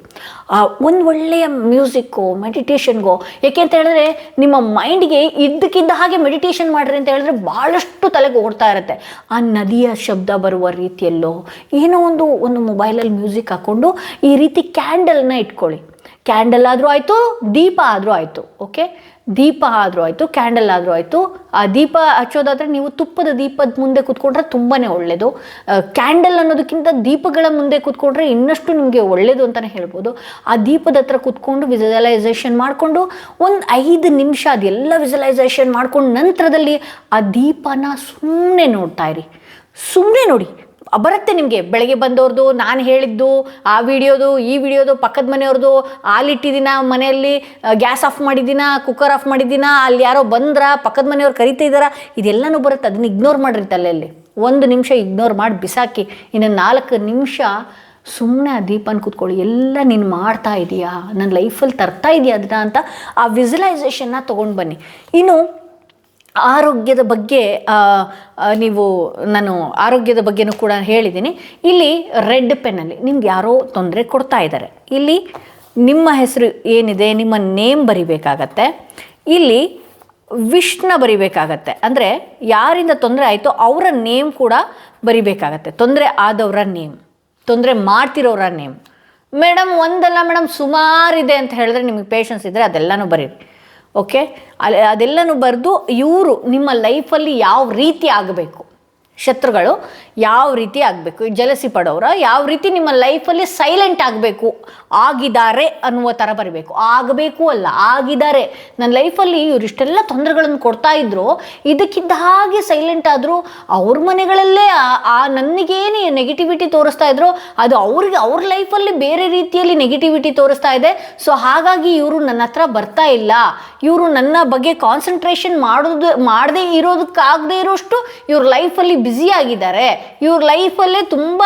ಒಂದು ಒಳ್ಳೆಯ ಮ್ಯೂಸಿಕ್ಗೋ ಮೆಡಿಟೇಷನ್ಗೋ, ಯಾಕೆ ಅಂತ ಹೇಳಿದ್ರೆ ನಿಮ್ಮ ಮೈಂಡ್ಗೆ ಇದ್ದಕ್ಕಿದ್ದ ಹಾಗೆ ಮೆಡಿಟೇಷನ್ ಮಾಡಿರಿ ಅಂತ ಹೇಳಿದ್ರೆ ಭಾಳಷ್ಟು ತಲೆಗೆ ಓಡ್ತಾ ಇರುತ್ತೆ. ಆ ನದಿಯ ಶಬ್ದ ಬರುವ ರೀತಿಯಲ್ಲೋ ಏನೋ ಒಂದು ಮೊಬೈಲಲ್ಲಿ ಮ್ಯೂಸಿಕ್ ಹಾಕ್ಕೊಂಡು ಈ ರೀತಿ ಕ್ಯಾಂಡಲ್ನ ಇಟ್ಕೊಳ್ಳಿ. ಕ್ಯಾಂಡಲ್ ಆದರೂ ಆಯಿತು, ದೀಪ ಆದರೂ ಆಯಿತು. ಓಕೆ, ದೀಪ ಆದರೂ ಆಯಿತು, ಕ್ಯಾಂಡಲ್ ಆದರೂ ಆಯಿತು. ಆ ದೀಪ ಹಚ್ಚೋದಾದರೆ ನೀವು ತುಪ್ಪದ ದೀಪದ ಮುಂದೆ ಕೂತ್ಕೊಂಡ್ರೆ ತುಂಬಾ ಒಳ್ಳೆಯದು. ಕ್ಯಾಂಡಲ್ ಅನ್ನೋದಕ್ಕಿಂತ ದೀಪಗಳ ಮುಂದೆ ಕೂತ್ಕೊಂಡ್ರೆ ಇನ್ನಷ್ಟು ನಿಮಗೆ ಒಳ್ಳೆಯದು ಅಂತಲೇ ಹೇಳ್ಬೋದು. ಆ ದೀಪದ ಹತ್ರ ಕೂತ್ಕೊಂಡು ವಿಜುವಲೈಸೇಷನ್ ಮಾಡಿಕೊಂಡು ಒಂದು 5 ನಿಮಿಷ ಅದೆಲ್ಲ ವಿಜುವಲೈಸೇಷನ್ ಮಾಡ್ಕೊಂಡು ನಂತರದಲ್ಲಿ ಆ ದೀಪನ ಸುಮ್ಮನೆ ನೋಡ್ತಾ ಇರಿ. ಸುಮ್ಮನೆ ನೋಡಿ, ಬರುತ್ತೆ ನಿಮಗೆ. ಬೆಳಗ್ಗೆ ಬಂದವ್ರದ್ದು, ನಾನು ಹೇಳಿದ್ದು, ಆ ವಿಡಿಯೋದು, ಈ ವಿಡಿಯೋದು, ಪಕ್ಕದ ಮನೆಯವ್ರದ್ದು, ಹಾಲಿಟ್ಟಿದ್ದೀನ ಮನೆಯಲ್ಲಿ, ಗ್ಯಾಸ್ ಆಫ್ ಮಾಡಿದ್ದೀನ, ಕುಕ್ಕರ್ ಆಫ್ ಮಾಡಿದ್ದೀನ, ಅಲ್ಲಿ ಯಾರೋ ಬಂದ್ರ, ಪಕ್ಕದ ಮನೆಯವ್ರು ಕರಿತಿದ್ದಾರ, ಇದೆಲ್ಲನೂ ಬರುತ್ತೆ. ಅದನ್ನ ಇಗ್ನೋರ್ ಮಾಡಿರಿ. ತಲೆಯಲ್ಲಿ 1 ನಿಮಿಷ ಇಗ್ನೋರ್ ಮಾಡಿ ಬಿಸಾಕಿ, ಇನ್ನು 4 ನಿಮಿಷ ಸುಮ್ಮನೆ ಆ ದೀಪನ ಕೂತ್ಕೊಳ್ಳಿ. ಎಲ್ಲ ನೀನು ಮಾಡ್ತಾ ಇದೆಯಾ, ನನ್ನ ಲೈಫಲ್ಲಿ ತರ್ತಾ ಇದೆಯಾ ಅದನ್ನ ಅಂತ ಆ ವಿಜುವಲೈಸೇಷನ್ನ ತೊಗೊಂಡು ಬನ್ನಿ. ಇನ್ನು ಆರೋಗ್ಯದ ಬಗ್ಗೆ ನಾನು ಆರೋಗ್ಯದ ಬಗ್ಗೆನೂ ಕೂಡ ಹೇಳಿದ್ದೀನಿ. ಇಲ್ಲಿ ರೆಡ್ ಪೆನ್ನಲ್ಲಿ ನಿಮ್ಗೆ ಯಾರೋ ತೊಂದರೆ ಕೊಡ್ತಾ ಇದ್ದಾರೆ. ಇಲ್ಲಿ ನಿಮ್ಮ ಹೆಸರು ಏನಿದೆ, ನಿಮ್ಮ ನೇಮ್ ಬರಿಬೇಕಾಗತ್ತೆ. ಇಲ್ಲಿ ವಿಷ್ನ ಬರಿಬೇಕಾಗತ್ತೆ. ಅಂದರೆ ಯಾರಿಂದ ತೊಂದರೆ ಆಯಿತೋ ಅವರ ನೇಮ್ ಕೂಡ ಬರಿಬೇಕಾಗತ್ತೆ. ತೊಂದರೆ ಆದವರ ನೇಮ್, ತೊಂದರೆ ಮಾಡ್ತಿರೋರ ನೇಮ್. ಮೇಡಮ್ ಒಂದಲ್ಲ ಮೇಡಮ್ ಸುಮಾರಿದೆ ಅಂತ ಹೇಳಿದ್ರೆ ನಿಮಗೆ ಪೇಷನ್ಸ್ ಇದ್ದರೆ ಅದೆಲ್ಲನೂ ಬರೀರಿ. ಓಕೆ, ಅದೆಲ್ಲನೂ ಬರೆದು ಇವರು ನಿಮ್ಮ ಲೈಫಲ್ಲಿ ಯಾವ ರೀತಿ ಆಗಬೇಕು, ಶತ್ರುಗಳು ಯಾವ ರೀತಿ ಆಗಬೇಕು, ಜಲಸಿ ಪಡೋರ ಯಾವ ರೀತಿ ನಿಮ್ಮ ಲೈಫಲ್ಲಿ ಸೈಲೆಂಟ್ ಆಗಬೇಕು, ಆಗಿದ್ದಾರೆ ಅನ್ನುವ ಥರ ಬರಬೇಕು. ಆಗಬೇಕು ಅಲ್ಲ, ಆಗಿದ್ದಾರೆ. ನನ್ನ ಲೈಫಲ್ಲಿ ಇವರಿಷ್ಟೆಲ್ಲ ತೊಂದರೆಗಳನ್ನು ಕೊಡ್ತಾ ಇದ್ರು, ಇದಕ್ಕಿದ್ದ ಹಾಗೆ ಸೈಲೆಂಟ್ ಆದರು. ಅವ್ರ ಮನೆಗಳಲ್ಲೇ ನನಗೇನು ನೆಗೆಟಿವಿಟಿ ತೋರಿಸ್ತಾ ಇದ್ರು, ಅದು ಅವ್ರ ಲೈಫಲ್ಲಿ ಬೇರೆ ರೀತಿಯಲ್ಲಿ ನೆಗೆಟಿವಿಟಿ ತೋರಿಸ್ತಾ ಇದೆ. ಸೊ ಹಾಗಾಗಿ ಇವರು ನನ್ನ ಹತ್ರ ಬರ್ತಾ ಇಲ್ಲ, ಇವರು ನನ್ನ ಬಗ್ಗೆ ಕಾನ್ಸಂಟ್ರೇಷನ್ ಮಾಡದೇ ಇರೋದಕ್ಕಾಗದೇ ಇರೋಷ್ಟು ಇವ್ರ ಲೈಫಲ್ಲಿ ಬ್ಯುಸಿ ಆಗಿದ್ದಾರೆ. ಇವ್ರ ಲೈಫಲ್ಲೇ ತುಂಬ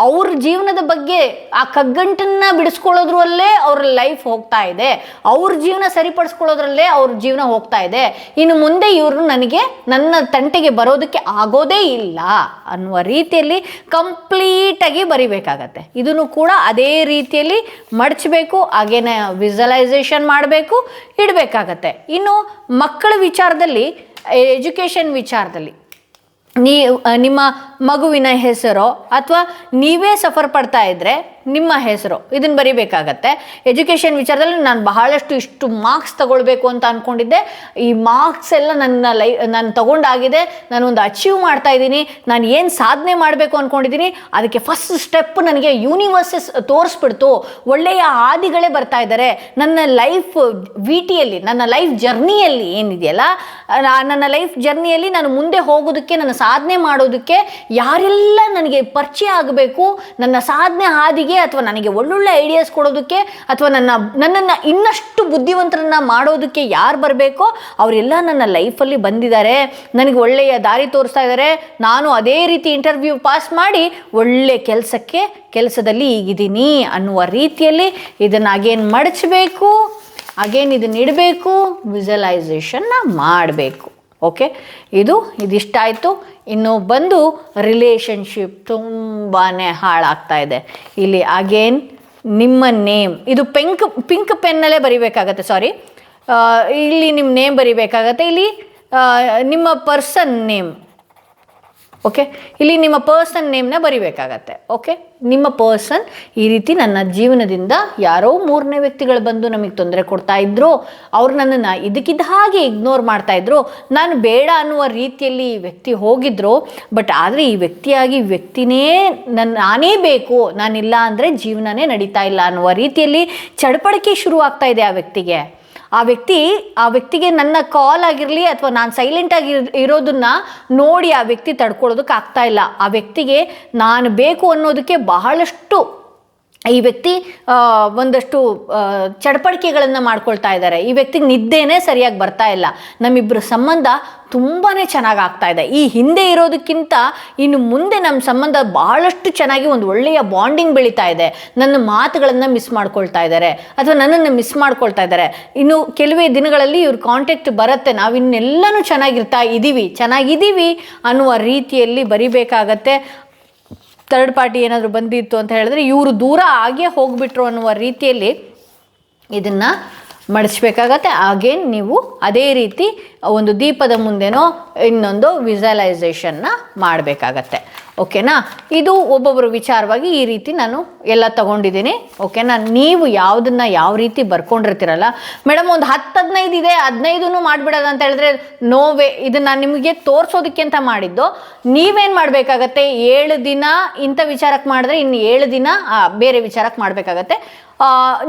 ಅವ್ರ ಜೀವನದ ಬಗ್ಗೆ ಆ ಕಗ್ಗಂಟನ್ನ ಬಿಡಿಸ್ಕೊಳ್ಳೋದ್ರಲ್ಲೇ ಅವ್ರ ಲೈಫ್ ಹೋಗ್ತಾ ಇದೆ, ಅವ್ರ ಜೀವನ ಸರಿಪಡಿಸ್ಕೊಳ್ಳೋದ್ರಲ್ಲೇ ಅವ್ರ ಜೀವನ ಹೋಗ್ತಾ ಇದೆ. ಇನ್ನು ಮುಂದೆ ಇವರು ನನಗೆ ನನ್ನ ತಂಟೆಗೆ ಬರೋದಕ್ಕೆ ಆಗೋದೇ ಇಲ್ಲ ಅನ್ನುವ ರೀತಿಯಲ್ಲಿ ಕಂಪ್ಲೀಟಾಗಿ ಬರಿಬೇಕಾಗತ್ತೆ. ಇದನ್ನು ಕೂಡ ಅದೇ ರೀತಿಯಲ್ಲಿ ಮಡಚಬೇಕು, ಹಾಗೇನೆ ವಿಜುವಲೈಸೇಷನ್ ಮಾಡಬೇಕು, ಇಡಬೇಕಾಗತ್ತೆ. ಇನ್ನು ಮಕ್ಕಳ ವಿಚಾರದಲ್ಲಿ, ಎಜುಕೇಷನ್ ವಿಚಾರದಲ್ಲಿ ನಿಮ್ಮ ಮಗುವಿನ ಹೆಸರೋ ಅಥವಾ ನೀವೇ ಸಫರ್ ಪಡ್ತಾ ಇದ್ದರೆ ನಿಮ್ಮ ಹೆಸರು ಇದನ್ನು ಬರಿಬೇಕಾಗತ್ತೆ. ಎಜುಕೇಷನ್ ವಿಚಾರದಲ್ಲಿ ನಾನು ಬಹಳಷ್ಟು ಇಷ್ಟು ಮಾರ್ಕ್ಸ್ ತಗೊಳ್ಬೇಕು ಅಂತ ಅಂದ್ಕೊಂಡಿದ್ದೆ, ಈ ಮಾರ್ಕ್ಸ್ ಎಲ್ಲ ನಾನು ತಗೊಂಡಾಗಿದೆ, ನಾನೊಂದು ಅಚೀವ್ ಮಾಡ್ತಾ ಇದ್ದೀನಿ, ನಾನು ಏನು ಸಾಧನೆ ಮಾಡಬೇಕು ಅಂದ್ಕೊಂಡಿದ್ದೀನಿ, ಅದಕ್ಕೆ ಫಸ್ಟ್ ಸ್ಟೆಪ್ ನನಗೆ ಯೂನಿವರ್ಸಸ್ ತೋರಿಸ್ಬಿಡ್ತು, ಒಳ್ಳೆಯ ಹಾದಿಗಳೇ ಬರ್ತಾ ಇದ್ದಾರೆ. ನನ್ನ ಲೈಫ್ ವಿಟಿಯಲ್ಲಿ, ನನ್ನ ಲೈಫ್ ಜರ್ನಿಯಲ್ಲಿ ಏನಿದೆಯಲ್ಲ, ನನ್ನ ಲೈಫ್ ಜರ್ನಿಯಲ್ಲಿ ನಾನು ಮುಂದೆ ಹೋಗೋದಕ್ಕೆ, ನನ್ನ ಸಾಧನೆ ಮಾಡೋದಕ್ಕೆ ಯಾರೆಲ್ಲ ನನಗೆ ಪರಿಚಯ ಆಗಬೇಕು, ನನ್ನ ಸಾಧನೆ ಹಾದಿಗೆ ಅಥವಾ ನನಗೆ ಒಳ್ಳೊಳ್ಳೆ ಐಡಿಯಾಸ್ ಕೊಡೋದಕ್ಕೆ ಅಥವಾ ನನ್ನನ್ನು ಇನ್ನಷ್ಟು ಬುದ್ಧಿವಂತರನ್ನ ಮಾಡೋದಕ್ಕೆ ಯಾರು ಬರಬೇಕೋ ಅವರೆಲ್ಲ ನನ್ನ ಲೈಫಲ್ಲಿ ಬಂದಿದ್ದಾರೆ, ನನಗೆ ಒಳ್ಳೆಯ ದಾರಿ ತೋರಿಸ್ತಾ ಇದ್ದಾರೆ. ನಾನು ಅದೇ ರೀತಿ ಇಂಟರ್ವ್ಯೂ ಪಾಸ್ ಮಾಡಿ ಒಳ್ಳೆ ಕೆಲಸದಲ್ಲಿ ಈಗಿದ್ದೀನಿ ಅನ್ನುವ ರೀತಿಯಲ್ಲಿ ಇದನ್ನು ಅಗೇನ್ ಮಡಚಬೇಕು, ಅಗೇನ್ ಇದನ್ನ ಇಡಬೇಕು, ವಿಜುವಲೈಸೇಷನ್ನ ಮಾಡಬೇಕು. ಓಕೆ, ಇದಿಷ್ಟಾಯಿತು. ಇನ್ನು ಬಂದು ರಿಲೇಷನ್ಶಿಪ್ ತುಂಬಾ ಹಾಳಾಗ್ತಾ ಇದೆ. ಇಲ್ಲಿ ಅಗೇನ್ ನಿಮ್ಮ ನೇಮ್, ಇದು ಪಿಂಕ್ ಪೆನ್ನಲ್ಲೇ ಬರಿಬೇಕಾಗತ್ತೆ. ಸಾರಿ, ಇಲ್ಲಿ ನಿಮ್ಮ ನೇಮ್ ಬರಿಬೇಕಾಗತ್ತೆ. ಇಲ್ಲಿ ನಿಮ್ಮ ಪರ್ಸನ್ ನೇಮ್. ಓಕೆ, ಇಲ್ಲಿ ನಿಮ್ಮ ಪರ್ಸನ್ ನೇಮ್ನ ಬರಿಬೇಕಾಗತ್ತೆ. ಓಕೆ, ನಿಮ್ಮ ಪರ್ಸನ್ ಈ ರೀತಿ ನನ್ನ ಜೀವನದಿಂದ ಯಾರೋ ಮೂರನೇ ವ್ಯಕ್ತಿಗಳು ಬಂದು ನಮಗೆ ತೊಂದರೆ ಕೊಡ್ತಾ ಇದ್ರು, ಅವ್ರು ನನ್ನನ್ನು ಇದಕ್ಕಿದ್ದ ಹಾಗೆ ಇಗ್ನೋರ್ ಮಾಡ್ತಾ ಇದ್ರು, ನಾನು ಬೇಡ ಅನ್ನುವ ರೀತಿಯಲ್ಲಿ ಈ ವ್ಯಕ್ತಿ ಹೋಗಿದ್ರು. ಬಟ್ ಆದರೆ ಈ ವ್ಯಕ್ತಿನೇ ನಾನೇ ಬೇಕು, ನಾನಿಲ್ಲ ಅಂದರೆ ಜೀವನನೇ ನಡೀತಾ ಇಲ್ಲ ಅನ್ನುವ ರೀತಿಯಲ್ಲಿ ಚಡಪಡಿಕೆ ಶುರುವಾಗ್ತಾ ಇದೆ ಆ ವ್ಯಕ್ತಿಗೆ. ಆ ವ್ಯಕ್ತಿಗೆ ನನ್ನ ಕಾಲ್ ಆಗಿರಲಿ ಅಥವಾ ನಾನು ಸೈಲೆಂಟಾಗಿ ಇರೋದನ್ನ ನೋಡಿ ಆ ವ್ಯಕ್ತಿ ತಡ್ಕೊಳ್ಳೋದಕ್ಕೆ ಆಗ್ತಾ ಇಲ್ಲ. ಆ ವ್ಯಕ್ತಿಗೆ ನಾನು ಬೇಕು ಅನ್ನೋದಕ್ಕೆ ಬಹಳಷ್ಟು ಈ ವ್ಯಕ್ತಿ ಒಂದಷ್ಟು ಚಡಪಡಿಕೆಗಳನ್ನು ಮಾಡ್ಕೊಳ್ತಾ ಇದ್ದಾರೆ. ಈ ವ್ಯಕ್ತಿಗೆ ನಿದ್ದೆನೇ ಸರಿಯಾಗಿ ಬರ್ತಾ ಇಲ್ಲ. ನಮ್ಮಿಬ್ಬರ ಸಂಬಂಧ ತುಂಬಾ ಚೆನ್ನಾಗಿ ಆಗ್ತಾ ಇದೆ. ಈ ಹಿಂದೆ ಇರೋದಕ್ಕಿಂತ ಇನ್ನು ಮುಂದೆ ನಮ್ಮ ಸಂಬಂಧ ಬಹಳಷ್ಟು ಚೆನ್ನಾಗಿ ಒಂದು ಒಳ್ಳೆಯ ಬಾಂಡಿಂಗ್ ಬೆಳೀತಾ ಇದೆ. ನನ್ನ ಮಾತುಗಳನ್ನು ಮಿಸ್ ಮಾಡ್ಕೊಳ್ತಾ ಇದ್ದಾರೆ ಅಥವಾ ನನ್ನನ್ನು ಮಿಸ್ ಮಾಡ್ಕೊಳ್ತಾ ಇದ್ದಾರೆ. ಇನ್ನು ಕೆಲವೇ ದಿನಗಳಲ್ಲಿ ಇವ್ರ ಕಾಂಟ್ಯಾಕ್ಟ್ ಬರುತ್ತೆ, ನಾವಿನ್ನೆಲ್ಲನೂ ಚೆನ್ನಾಗಿದ್ದೀವಿ ಅನ್ನುವ ರೀತಿಯಲ್ಲಿ ಬರಿಬೇಕಾಗತ್ತೆ. ಥರ್ಡ್ ಪಾರ್ಟಿ ಏನಾದರೂ ಬಂದಿತ್ತು ಅಂತ ಹೇಳಿದ್ರೆ ಇವರು ದೂರ ಆಗೇ ಹೋಗ್ಬಿಟ್ರು ಅನ್ನುವ ರೀತಿಯಲ್ಲಿ ಇದನ್ನು ಮಡಿಸ್ಬೇಕಾಗತ್ತೆ. ಅಗೇನ್ ನೀವು ಅದೇ ರೀತಿ ಒಂದು ದೀಪದ ಮುಂದೆನೋ ಇನ್ನೊಂದು ವಿಜುವಲೈಸೇಷನ್ನ ಮಾಡಬೇಕಾಗತ್ತೆ. ಓಕೆನಾ, ಇದು ಒಬ್ಬೊಬ್ಬರು ವಿಚಾರವಾಗಿ ಈ ರೀತಿ ನಾನು ಎಲ್ಲ ತಗೊಂಡಿದ್ದೀನಿ. ಓಕೆನಾ, ನೀವು ಯಾವುದನ್ನು ಯಾವ ರೀತಿ ಬರ್ಕೊಂಡಿರ್ತೀರಲ್ಲ, ಮೇಡಮ್ ಒಂದು 10-15 ಇದೆ, 15 ಮಾಡಿಬಿಡೋದು ಅಂತ ಹೇಳಿದ್ರೆ ನೋವೇ. ಇದನ್ನು ನಿಮಗೆ ತೋರಿಸೋದಕ್ಕೆ ಅಂತ ಮಾಡಿದ್ದು. ನೀವೇನು ಮಾಡಬೇಕಾಗತ್ತೆ, 7 ದಿನ ಇಂಥ ವಿಚಾರಕ್ಕೆ ಮಾಡಿದ್ರೆ ಇನ್ನು 7 ದಿನ ಬೇರೆ ವಿಚಾರಕ್ಕೆ ಮಾಡಬೇಕಾಗತ್ತೆ.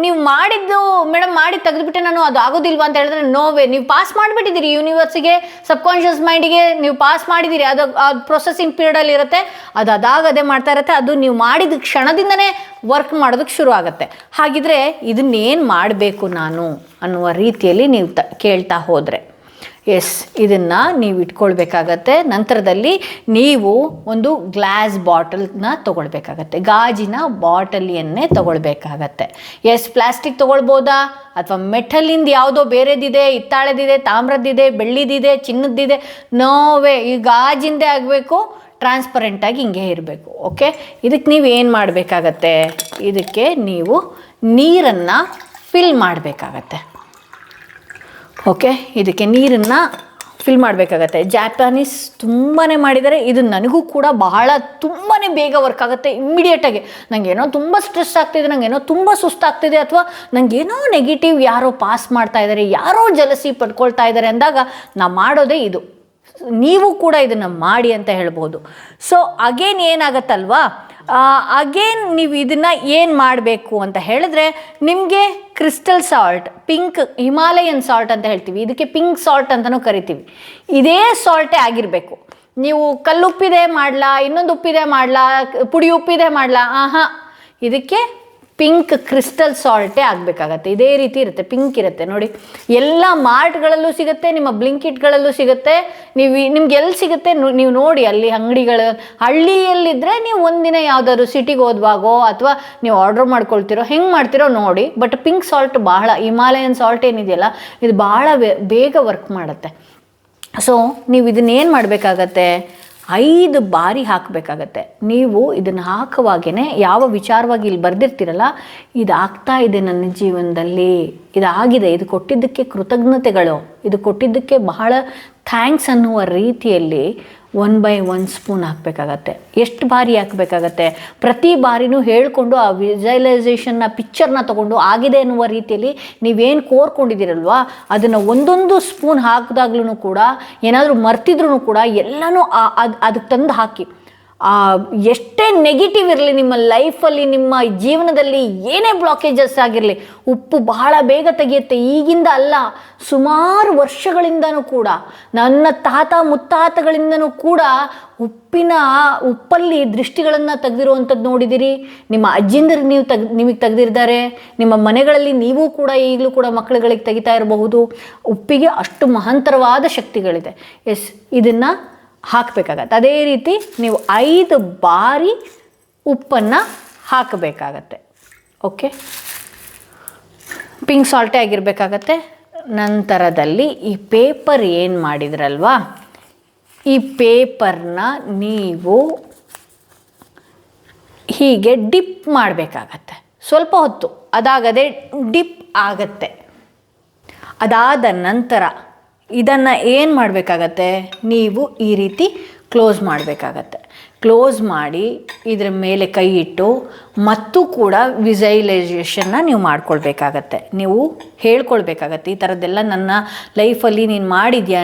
ನೀವು ಮಾಡಿದ್ದು ಮೇಡಮ್ ಮಾಡಿ ತೆಗೆದುಬಿಟ್ಟೆ ನಾನು ಅದು ಆಗೋದಿಲ್ವಾ ಅಂತ ಹೇಳಿದ್ರೆ ನೋವೇ. ನೀವು ಪಾಸ್ ಮಾಡಿಬಿಟ್ಟಿದ್ದೀರಿ, ಯೂನಿವರ್ಸಿಗೆ ಸಬ್ಕಾನ್ಷಿಯಸ್ ಮೈಂಡಿಗೆ ನೀವು ಪಾಸ್ ಮಾಡಿದ್ದೀರಿ. ಅದು ಪ್ರೊಸೆಸಿಂಗ್ ಪೀರಿಯಡಲ್ಲಿ ಇರುತ್ತೆ, ಅದು ಅದೇ ಮಾಡ್ತಾ ಇರುತ್ತೆ. ಅದು ನೀವು ಮಾಡಿದ ಕ್ಷಣದಿಂದನೇ ವರ್ಕ್ ಮಾಡೋದಕ್ಕೆ ಶುರು ಆಗುತ್ತೆ. ಹಾಗಿದ್ರೆ ಇದನ್ನೇನು ಮಾಡಬೇಕು ನಾನು ಅನ್ನುವ ರೀತಿಯಲ್ಲಿ ನೀವು ಕೇಳ್ತಾ ಹೋದರೆ ಎಸ್, ಇದನ್ನು ನೀವು ಇಟ್ಕೊಳ್ಬೇಕಾಗತ್ತೆ. ನಂತರದಲ್ಲಿ ನೀವು ಒಂದು ಗ್ಲಾಸ್ ಬಾಟಲ್ನ ತೊಗೊಳ್ಬೇಕಾಗತ್ತೆ, ಗಾಜಿನ ಬಾಟಲಿಯನ್ನೇ ತೊಗೊಳ್ಬೇಕಾಗತ್ತೆ. ಎಸ್, ಪ್ಲಾಸ್ಟಿಕ್ ತೊಗೊಳ್ಬೋದಾ ಅಥವಾ ಮೆಟಲಿಂದ ಯಾವುದೋ ಬೇರೆದಿದೆ, ಹಿತ್ತಾಳೆದಿದೆ, ತಾಮ್ರದ್ದಿದೆ, ಬೆಳ್ಳಿದಿದೆ, ಚಿನ್ನದ್ದಿದೆ, ನೋವೇ. ಈ ಗಾಜಿಂದೇ ಆಗಬೇಕು, ಟ್ರಾನ್ಸ್ಪರೆಂಟಾಗಿ ಹಿಂಗೆ ಇರಬೇಕು. ಓಕೆ, ಇದಕ್ಕೆ ನೀವು ಏನು ಮಾಡಬೇಕಾಗತ್ತೆ, ಇದಕ್ಕೆ ನೀವು ನೀರನ್ನು ಫಿಲ್ ಮಾಡಬೇಕಾಗತ್ತೆ. ಓಕೆ, ಇದಕ್ಕೆ ನೀರನ್ನು ಫಿಲ್ ಮಾಡಬೇಕಾಗತ್ತೆ. ಜಾಪಾನೀಸ್ ತುಂಬಾ ಮಾಡಿದ್ದಾರೆ. ಇದು ನನಗೂ ಕೂಡ ತುಂಬಾ ಬೇಗ ವರ್ಕ್ ಆಗುತ್ತೆ. ಇಮ್ಮಿಡಿಯೇಟಾಗಿ ನನಗೇನೋ ತುಂಬ ಸ್ಟ್ರೆಸ್ ಆಗ್ತಿದೆ, ನನಗೇನೋ ತುಂಬ ಸುಸ್ತಾಗ್ತಿದೆ, ಅಥವಾ ನನಗೇನೋ ನೆಗೆಟಿವ್ ಯಾರೋ ಪಾಸ್ ಮಾಡ್ತಾ ಇದ್ದಾರೆ, ಯಾರೋ ಜಲಸಿ ಪಡ್ಕೊಳ್ತಾ ಇದ್ದಾರೆ ಅಂದಾಗ ನಾವು ಮಾಡೋದೇ ಇದು. ನೀವು ಕೂಡ ಇದನ್ನು ಮಾಡಿ ಅಂತ ಹೇಳ್ಬೋದು. ಸೊ ಅಗೇನ್ ಏನಾಗತ್ತಲ್ವಾ, ಅಗೇನ್ ನೀವು ಇದನ್ನು ಏನು ಮಾಡಬೇಕು ಅಂತ ಹೇಳಿದ್ರೆ, ನಿಮಗೆ crystal salt, pink Himalayan salt ಅಂತ ಹೇಳ್ತೀವಿ, ಇದಕ್ಕೆ ಪಿಂಕ್ ಸಾಲ್ಟ್ ಅಂತಲೂ ಕರಿತೀವಿ. ಇದೇ ಸಾಲ್ಟೇ ಆಗಿರಬೇಕು. ನೀವು ಕಲ್ಲುಪ್ಪಿದೆ ಮಾಡಲಾ, ಇನ್ನೊಂದು ಉಪ್ಪಿದೆ ಮಾಡಲಾ, ಪುಡಿ ಉಪ್ಪಿದೆ ಮಾಡಲಾ, ಇದಕ್ಕೆ ಪಿಂಕ್ ಕ್ರಿಸ್ಟಲ್ ಸಾಲ್ಟೇ ಆಗಬೇಕಾಗತ್ತೆ. ಇದೇ ರೀತಿ ಇರುತ್ತೆ, ಪಿಂಕ್ ಇರುತ್ತೆ ನೋಡಿ. ಎಲ್ಲ ಮಾರ್ಟ್ಗಳಲ್ಲೂ ಸಿಗುತ್ತೆ, ನಿಮ್ಮ ಬ್ಲಿಂಕಿಟ್ಗಳಲ್ಲೂ ಸಿಗುತ್ತೆ. ನಿಮ್ಗೆ ಎಲ್ಲಿ ಸಿಗುತ್ತೆ ನೀವು ನೋಡಿ, ಅಲ್ಲಿ ಅಂಗಡಿಗಳು. ಹಳ್ಳಿಯಲ್ಲಿದ್ದರೆ ನೀವು ಒಂದಿನ ಯಾವುದಾದ್ರು ಸಿಟಿಗೆ ಹೋದ್ವಾಗೋ ಅಥವಾ ನೀವು ಆರ್ಡ್ರ್ ಮಾಡ್ಕೊಳ್ತಿರೋ, ಹೆಂಗೆ ಮಾಡ್ತಿರೋ ನೋಡಿ. But pink salt Himalayan salt ಏನಿದೆಯಲ್ಲ, ಇದು ಬಹಳ ಬೇಗ ವರ್ಕ್ ಮಾಡುತ್ತೆ. ಸೊ ನೀವು ಇದನ್ನೇನು ಮಾಡಬೇಕಾಗತ್ತೆ, 5 ಬಾರಿ ಹಾಕಬೇಕಾಗತ್ತೆ. ನೀವು ಇದನ್ನು ಹಾಕುವಾಗೇ ಯಾವ ವಿಚಾರವಾಗಿ ಇಲ್ಲಿ ಬರೆದಿರ್ತೀರಲ್ಲ, ಇದಾಗ್ತಾ ಇದೆ ನನ್ನ ಜೀವನದಲ್ಲಿ, ಇದಾಗಿದೆ, ಇದು ಕೊಟ್ಟಿದ್ದಕ್ಕೆ ಕೃತಜ್ಞತೆಗಳು, ಇದು ಕೊಟ್ಟಿದ್ದಕ್ಕೆ ಬಹಳ ಥ್ಯಾಂಕ್ಸ್ ಅನ್ನುವ ರೀತಿಯಲ್ಲಿ 1 by 1 ಸ್ಪೂನ್ ಹಾಕಬೇಕಾಗತ್ತೆ. ಎಷ್ಟು ಬಾರಿ ಹಾಕಬೇಕಾಗತ್ತೆ, ಪ್ರತಿ ಬಾರಿನೂ ಹೇಳಿಕೊಂಡು ಆ ವಿಜುವಲೈಸೇಷನ್ನ ಪಿಕ್ಚರ್ನ ತೊಗೊಂಡು ಆಗಿದೆ ಅನ್ನುವ ರೀತಿಯಲ್ಲಿ ನೀವೇನು ಕೋರ್ಕೊಂಡಿದ್ದೀರಲ್ವ, ಅದನ್ನು ಒಂದೊಂದು ಸ್ಪೂನ್ ಹಾಕಿದಾಗ್ಲೂ ಕೂಡ, ಏನಾದರೂ ಮರ್ತಿದ್ರೂ ಕೂಡ ಎಲ್ಲನೂ ಅದಕ್ಕೆ ತಂದು ಹಾಕಿ. ಎಷ್ಟೇ ನೆಗೆಟಿವ್ ಇರಲಿ ನಿಮ್ಮ ಲೈಫಲ್ಲಿ, ನಿಮ್ಮ ಜೀವನದಲ್ಲಿ ಏನೇ ಬ್ಲಾಕೇಜಸ್ ಆಗಿರಲಿ, ಉಪ್ಪು ಬಹಳ ಬೇಗ ತೆಗೆಯುತ್ತೆ. ಈಗಿಂದ ಅಲ್ಲ, ಸುಮಾರು ವರ್ಷಗಳಿಂದನೂ ಕೂಡ, ನನ್ನ ತಾತ ಮುತ್ತಾತಗಳಿಂದನೂ ಕೂಡ ಉಪ್ಪಲ್ಲಿ ದೃಷ್ಟಿಗಳನ್ನು ತೆಗೆದಿರುವಂಥದ್ದು ನೋಡಿದ್ದೀರಿ. ನಿಮ್ಮ ಅಜ್ಜಿಂದರು ನಿಮಗೆ ತೆಗೆದಿರ್ತಾರೆ. ನಿಮ್ಮ ಮನೆಗಳಲ್ಲಿ ನೀವು ಕೂಡ ಈಗಲೂ ಕೂಡ ಮಕ್ಕಳುಗಳಿಗೆ ತೆಗಿತಾ ಇರಬಹುದು. ಉಪ್ಪಿಗೆ ಅಷ್ಟು ಮಹಂತರವಾದ ಶಕ್ತಿಗಳಿದೆ. ಎಸ್, ಇದನ್ನು ಹಾಕಬೇಕಾಗತ್ತೆ. ಅದೇ ರೀತಿ ನೀವು 5 ಬಾರಿ ಉಪ್ಪನ್ನು ಹಾಕಬೇಕಾಗತ್ತೆ. ಓಕೆ, ಪಿಂಕ್ ಸಾಲ್ಟೇ ಆಗಿರಬೇಕಾಗತ್ತೆ. ನಂತರದಲ್ಲಿ ಈ ಪೇಪರ್ ಏನು ಮಾಡಿದ್ರಲ್ವಾ, ಈ ಪೇಪರ್ನ ನೀವು ಹೀಗೆ ಡಿಪ್ ಮಾಡಬೇಕಾಗತ್ತೆ. ಸ್ವಲ್ಪ ಹೊತ್ತು ಅದಾಗದೆ ಡಿಪ್ ಆಗತ್ತೆ. ಅದಾದ ನಂತರ ಇದನ್ನು ಏನು ಮಾಡಬೇಕಾಗತ್ತೆ, ನೀವು ಈ ರೀತಿ ಕ್ಲೋಸ್ ಮಾಡಬೇಕಾಗತ್ತೆ. ಕ್ಲೋಸ್ ಮಾಡಿ ಇದರ ಮೇಲೆ ಕೈ ಇಟ್ಟು ಮತ್ತು ಕೂಡ ವಿಜುವಲೈಸೇಷನ್ನ ನೀವು ಮಾಡ್ಕೊಳ್ಬೇಕಾಗತ್ತೆ. ನೀವು ಹೇಳ್ಕೊಳ್ಬೇಕಾಗತ್ತೆ, ಈ ಥರದ್ದೆಲ್ಲ ನನ್ನ ಲೈಫಲ್ಲಿ ನೀನು ಮಾಡಿದ್ಯಾ,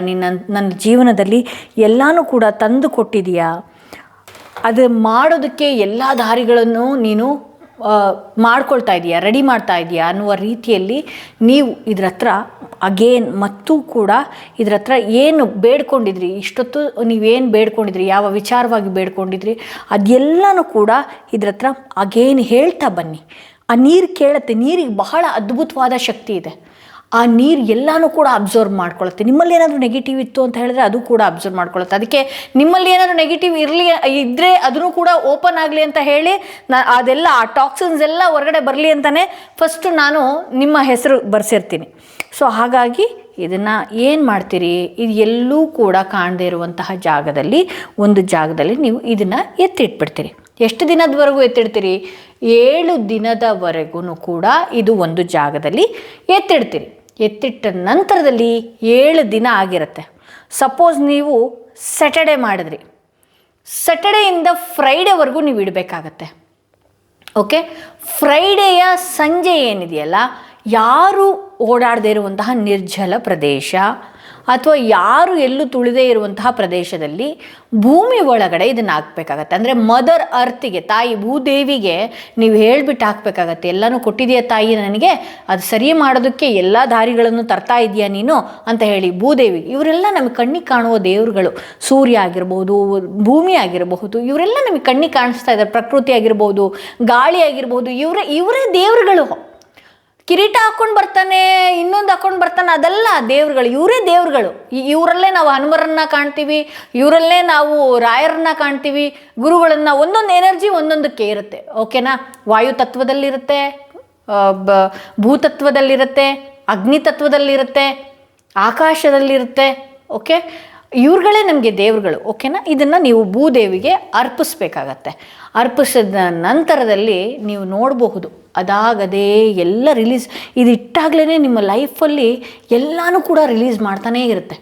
ನನ್ನ ಜೀವನದಲ್ಲಿ ಎಲ್ಲನೂ ಕೂಡ ತಂದು ಕೊಟ್ಟಿದೆಯಾ, ಅದು ಮಾಡೋದಕ್ಕೆ ಎಲ್ಲ ದಾರಿಗಳನ್ನು ನೀನು ಮಾಡ್ಕೊಳ್ತಾ ಇದೆಯಾ, ರೆಡಿ ಮಾಡ್ತಾ ಇದೆಯಾ ಅನ್ನುವ ರೀತಿಯಲ್ಲಿ ನೀವು ಇದ್ರ ಹತ್ರ ಅಗೇನ್ ಮತ್ತು ಕೂಡ ಇದ್ರ ಹತ್ರ ಏನು ಬೇಡ್ಕೊಂಡಿದ್ರಿ, ಇಷ್ಟೊತ್ತು ನೀವೇನು ಬೇಡ್ಕೊಂಡಿದ್ರಿ, ಯಾವ ವಿಚಾರವಾಗಿ ಬೇಡ್ಕೊಂಡಿದ್ರಿ ಅದೆಲ್ಲನೂ ಕೂಡ ಇದ್ರ ಹತ್ರ ಅಗೇನ್ ಹೇಳ್ತಾ ಬನ್ನಿ. ಆ ನೀರು ಕೇಳುತ್ತೆ. ನೀರಿಗೆ ಬಹಳ ಅದ್ಭುತವಾದ ಶಕ್ತಿ ಇದೆ. ಆ ನೀರು ಎಲ್ಲನೂ ಕೂಡ ಅಬ್ಸರ್ವ್ ಮಾಡ್ಕೊಳ್ಳುತ್ತೆ. ನಿಮ್ಮಲ್ಲಿ ಏನಾದರೂ ನೆಗೆಟಿವ್ ಇತ್ತು ಅಂತ ಹೇಳಿದ್ರೆ ಅದು ಕೂಡ ಅಬ್ಸರ್ವ್ ಮಾಡ್ಕೊಳ್ಳುತ್ತೆ. ಅದಕ್ಕೆ ನಿಮ್ಮಲ್ಲಿ ಏನಾದರೂ ನೆಗೆಟಿವ್ ಇದ್ದರೆ ಅದನ್ನು ಕೂಡ ಓಪನ್ ಆಗಲಿ ಅಂತ ಹೇಳಿ ಅದೆಲ್ಲ ಆ ಟಾಕ್ಸಿನ್ಸ್ ಎಲ್ಲ ಹೊರಗಡೆ ಬರಲಿ ಅಂತಲೇ ಫಸ್ಟು ನಾನು ನಿಮ್ಮ ಹೆಸರು ಬರೆಸಿರ್ತೀನಿ. ಸೊ ಹಾಗಾಗಿ ಇದನ್ನು ಏನು ಮಾಡ್ತೀರಿ, ಇದು ಎಲ್ಲೂ ಕೂಡ ಕಾಣದೇ ಇರುವಂತಹ ಜಾಗದಲ್ಲಿ ಒಂದು ಜಾಗದಲ್ಲಿ ನೀವು ಇದನ್ನು ಎತ್ತಿಟ್ಬಿಡ್ತೀರಿ. ಎಷ್ಟು ದಿನದವರೆಗೂ ಎತ್ತಿಡ್ತೀರಿ? 7 ದಿನದವರೆಗೂ ಕೂಡ ಇದು ಒಂದು ಜಾಗದಲ್ಲಿ ಎತ್ತಿಡ್ತೀರಿ. ಎತ್ತಿಟ್ಟ ನಂತರದಲ್ಲಿ 7 ದಿನ ಆಗಿರುತ್ತೆ. ಸಪೋಸ್ ನೀವು ಸ್ಯಾಟರ್ಡೆ ಮಾಡಿದ್ರಿ, ಸ್ಯಾಟರ್ಡೆಯಿಂದ ಫ್ರೈಡೇವರೆಗೂ ನೀವು ಇಡಬೇಕಾಗತ್ತೆ. ಓಕೆ, ಫ್ರೈಡೆಯ ಸಂಜೆ ಏನಿದೆಯಲ್ಲ, ಯಾರು ಓಡಾಡದೇ ಇರುವಂತಹ ನಿರ್ಜಲ ಪ್ರದೇಶ ಅಥವಾ ಯಾರು ಎಲ್ಲೂ ತುಳಿದೇ ಇರುವಂತಹ ಪ್ರದೇಶದಲ್ಲಿ ಭೂಮಿ ಒಳಗಡೆ ಇದನ್ನು ಹಾಕಬೇಕಾಗತ್ತೆ. ಅಂದರೆ ಮದರ್ ಅರ್ತಿಗೆ, ತಾಯಿ ಭೂದೇವಿಗೆ ನೀವು ಹೇಳಿಬಿಟ್ಟು ಹಾಕಬೇಕಾಗತ್ತೆ. ಎಲ್ಲನೂ ಕೊಟ್ಟಿದೆಯಾ ತಾಯಿ ನನಗೆ, ಅದು ಸರಿ ಮಾಡೋದಕ್ಕೆ ಎಲ್ಲ ದಾರಿಗಳನ್ನು ತರ್ತಾ ಇದೆಯಾ ನೀನು ಅಂತ ಹೇಳಿ ಭೂದೇವಿ. ಇವರೆಲ್ಲ ನಮಗೆ ಕಣ್ಣಿಗೆ ಕಾಣುವ ದೇವರುಗಳು. ಸೂರ್ಯ ಆಗಿರ್ಬೋದು, ಭೂಮಿ ಆಗಿರಬಹುದು, ಇವರೆಲ್ಲ ನಮಗೆ ಕಣ್ಣಿಗೆ ಕಾಣಿಸ್ತಾ ಇದ್ದಾರೆ. ಪ್ರಕೃತಿ ಆಗಿರ್ಬೋದು, ಗಾಳಿ ಆಗಿರ್ಬೋದು, ಇವರೇ ದೇವರುಗಳು. ಕಿರೀಟ ಹಾಕ್ಕೊಂಡು ಬರ್ತಾನೆ, ಇನ್ನೊಂದು ಹಾಕ್ಕೊಂಡು ಬರ್ತಾನೆ, ಅದೆಲ್ಲ ದೇವ್ರುಗಳು. ಇವರೇ ದೇವ್ರುಗಳು. ಇವರಲ್ಲೇ ನಾವು ಹನುಮರನ್ನ ಕಾಣ್ತೀವಿ, ಇವರಲ್ಲೇ ನಾವು ರಾಯರನ್ನ ಕಾಣ್ತೀವಿ, ಗುರುಗಳನ್ನು. ಒಂದೊಂದು ಎನರ್ಜಿ ಒಂದೊಂದಕ್ಕೆ ಇರುತ್ತೆ. ಓಕೆನಾ? ವಾಯು ತತ್ವದಲ್ಲಿರುತ್ತೆ, ಭೂತತ್ವದಲ್ಲಿರುತ್ತೆ, ಅಗ್ನಿ ತತ್ವದಲ್ಲಿರುತ್ತೆ, ಆಕಾಶದಲ್ಲಿರುತ್ತೆ. ಓಕೆ, ಇವ್ರುಗಳೇ ನಮಗೆ ದೇವರುಗಳು. ಓಕೆನಾ? ಇದನ್ನು ನೀವು ಭೂದೇವಿಗೆ ಅರ್ಪಿಸ್ಬೇಕಾಗತ್ತೆ. ಅರ್ಪಿಸಿದ ನಂತರದಲ್ಲಿ ನೀವು ನೋಡಬಹುದು ಅದಾಗದೇ ಎಲ್ಲ ರಿಲೀಸ್. ಇದು ಇಟ್ಟಾಗಲೇ ನಿಮ್ಮ ಲೈಫಲ್ಲಿ ಎಲ್ಲನೂ ಕೂಡ ರಿಲೀಸ್ ಮಾಡ್ತಾನೇ ಇರುತ್ತೆ.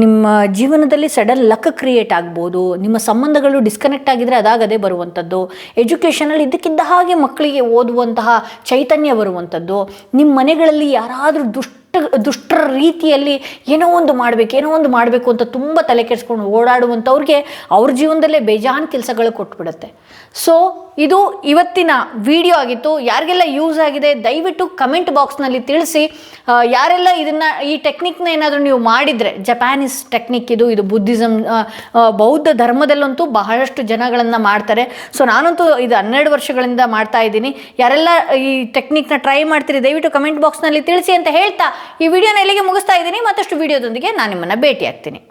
ನಿಮ್ಮ ಜೀವನದಲ್ಲಿ ಸಡನ್ ಲಕ್ ಕ್ರಿಯೇಟ್ ಆಗ್ಬೋದು. ನಿಮ್ಮ ಸಂಬಂಧಗಳು ಡಿಸ್ಕನೆಕ್ಟ್ ಆಗಿದ್ದರೆ ಅದಾಗದೇ ಬರುವಂಥದ್ದು. ಎಜುಕೇಷನಲ್ಲಿ ಇದ್ದಕ್ಕಿದ್ದ ಹಾಗೆ ಮಕ್ಕಳಿಗೆ ಓದುವಂತಹ ಚೈತನ್ಯ ಬರುವಂಥದ್ದು. ನಿಮ್ಮ ಮನೆಗಳಲ್ಲಿ ಯಾರಾದರೂ ದುಷ್ಟರ ರೀತಿಯಲ್ಲಿ ಏನೋ ಒಂದು ಮಾಡಬೇಕು ಅಂತ ತುಂಬ ತಲೆ ಕೆಡಿಸ್ಕೊಂಡು ಓಡಾಡುವಂಥವ್ರಿಗೆ ಅವ್ರ ಜೀವನದಲ್ಲೇ ಬೇಜಾನ್ ಕೆಲಸಗಳು ಕೊಟ್ಬಿಡುತ್ತೆ. ಸೊ ಇದು ಇವತ್ತಿನ ವಿಡಿಯೋ ಆಗಿತ್ತು. ಯಾರಿಗೆಲ್ಲ ಯೂಸ್ ಆಗಿದೆ ದಯವಿಟ್ಟು ಕಮೆಂಟ್ ಬಾಕ್ಸ್ನಲ್ಲಿ ತಿಳಿಸಿ. ಯಾರೆಲ್ಲ ಈ ಟೆಕ್ನಿಕ್ನ ಏನಾದರೂ ನೀವು ಮಾಡಿದರೆ, ಜಪಾನೀಸ್ ಟೆಕ್ನಿಕ್ ಇದು ಬುದ್ಧಿಸಮ್, ಬೌದ್ಧ ಧರ್ಮದಲ್ಲಂತೂ ಬಹಳಷ್ಟು ಜನಗಳನ್ನು ಮಾಡ್ತಾರೆ. ಸೊ ನಾನಂತೂ ಇದು 12 ವರ್ಷಗಳಿಂದ ಮಾಡ್ತಾ ಇದ್ದೀನಿ. ಯಾರೆಲ್ಲ ಈ ಟೆಕ್ನಿಕ್ನ ಟ್ರೈ ಮಾಡ್ತೀರಿ ದಯವಿಟ್ಟು ಕಮೆಂಟ್ ಬಾಕ್ಸ್ನಲ್ಲಿ ತಿಳಿಸಿ ಅಂತ ಹೇಳ್ತಾ ಈ ವಿಡಿಯೋನ ಎಲ್ಲಿಗೆ ಮುಗಿಸ್ತಾ ಇದ್ದೀನಿ. ಮತ್ತಷ್ಟು ವಿಡಿಯೋದೊಂದಿಗೆ ನಾನು ನಿಮ್ಮನ್ನು ಭೇಟಿ ಆಗ್ತೀನಿ.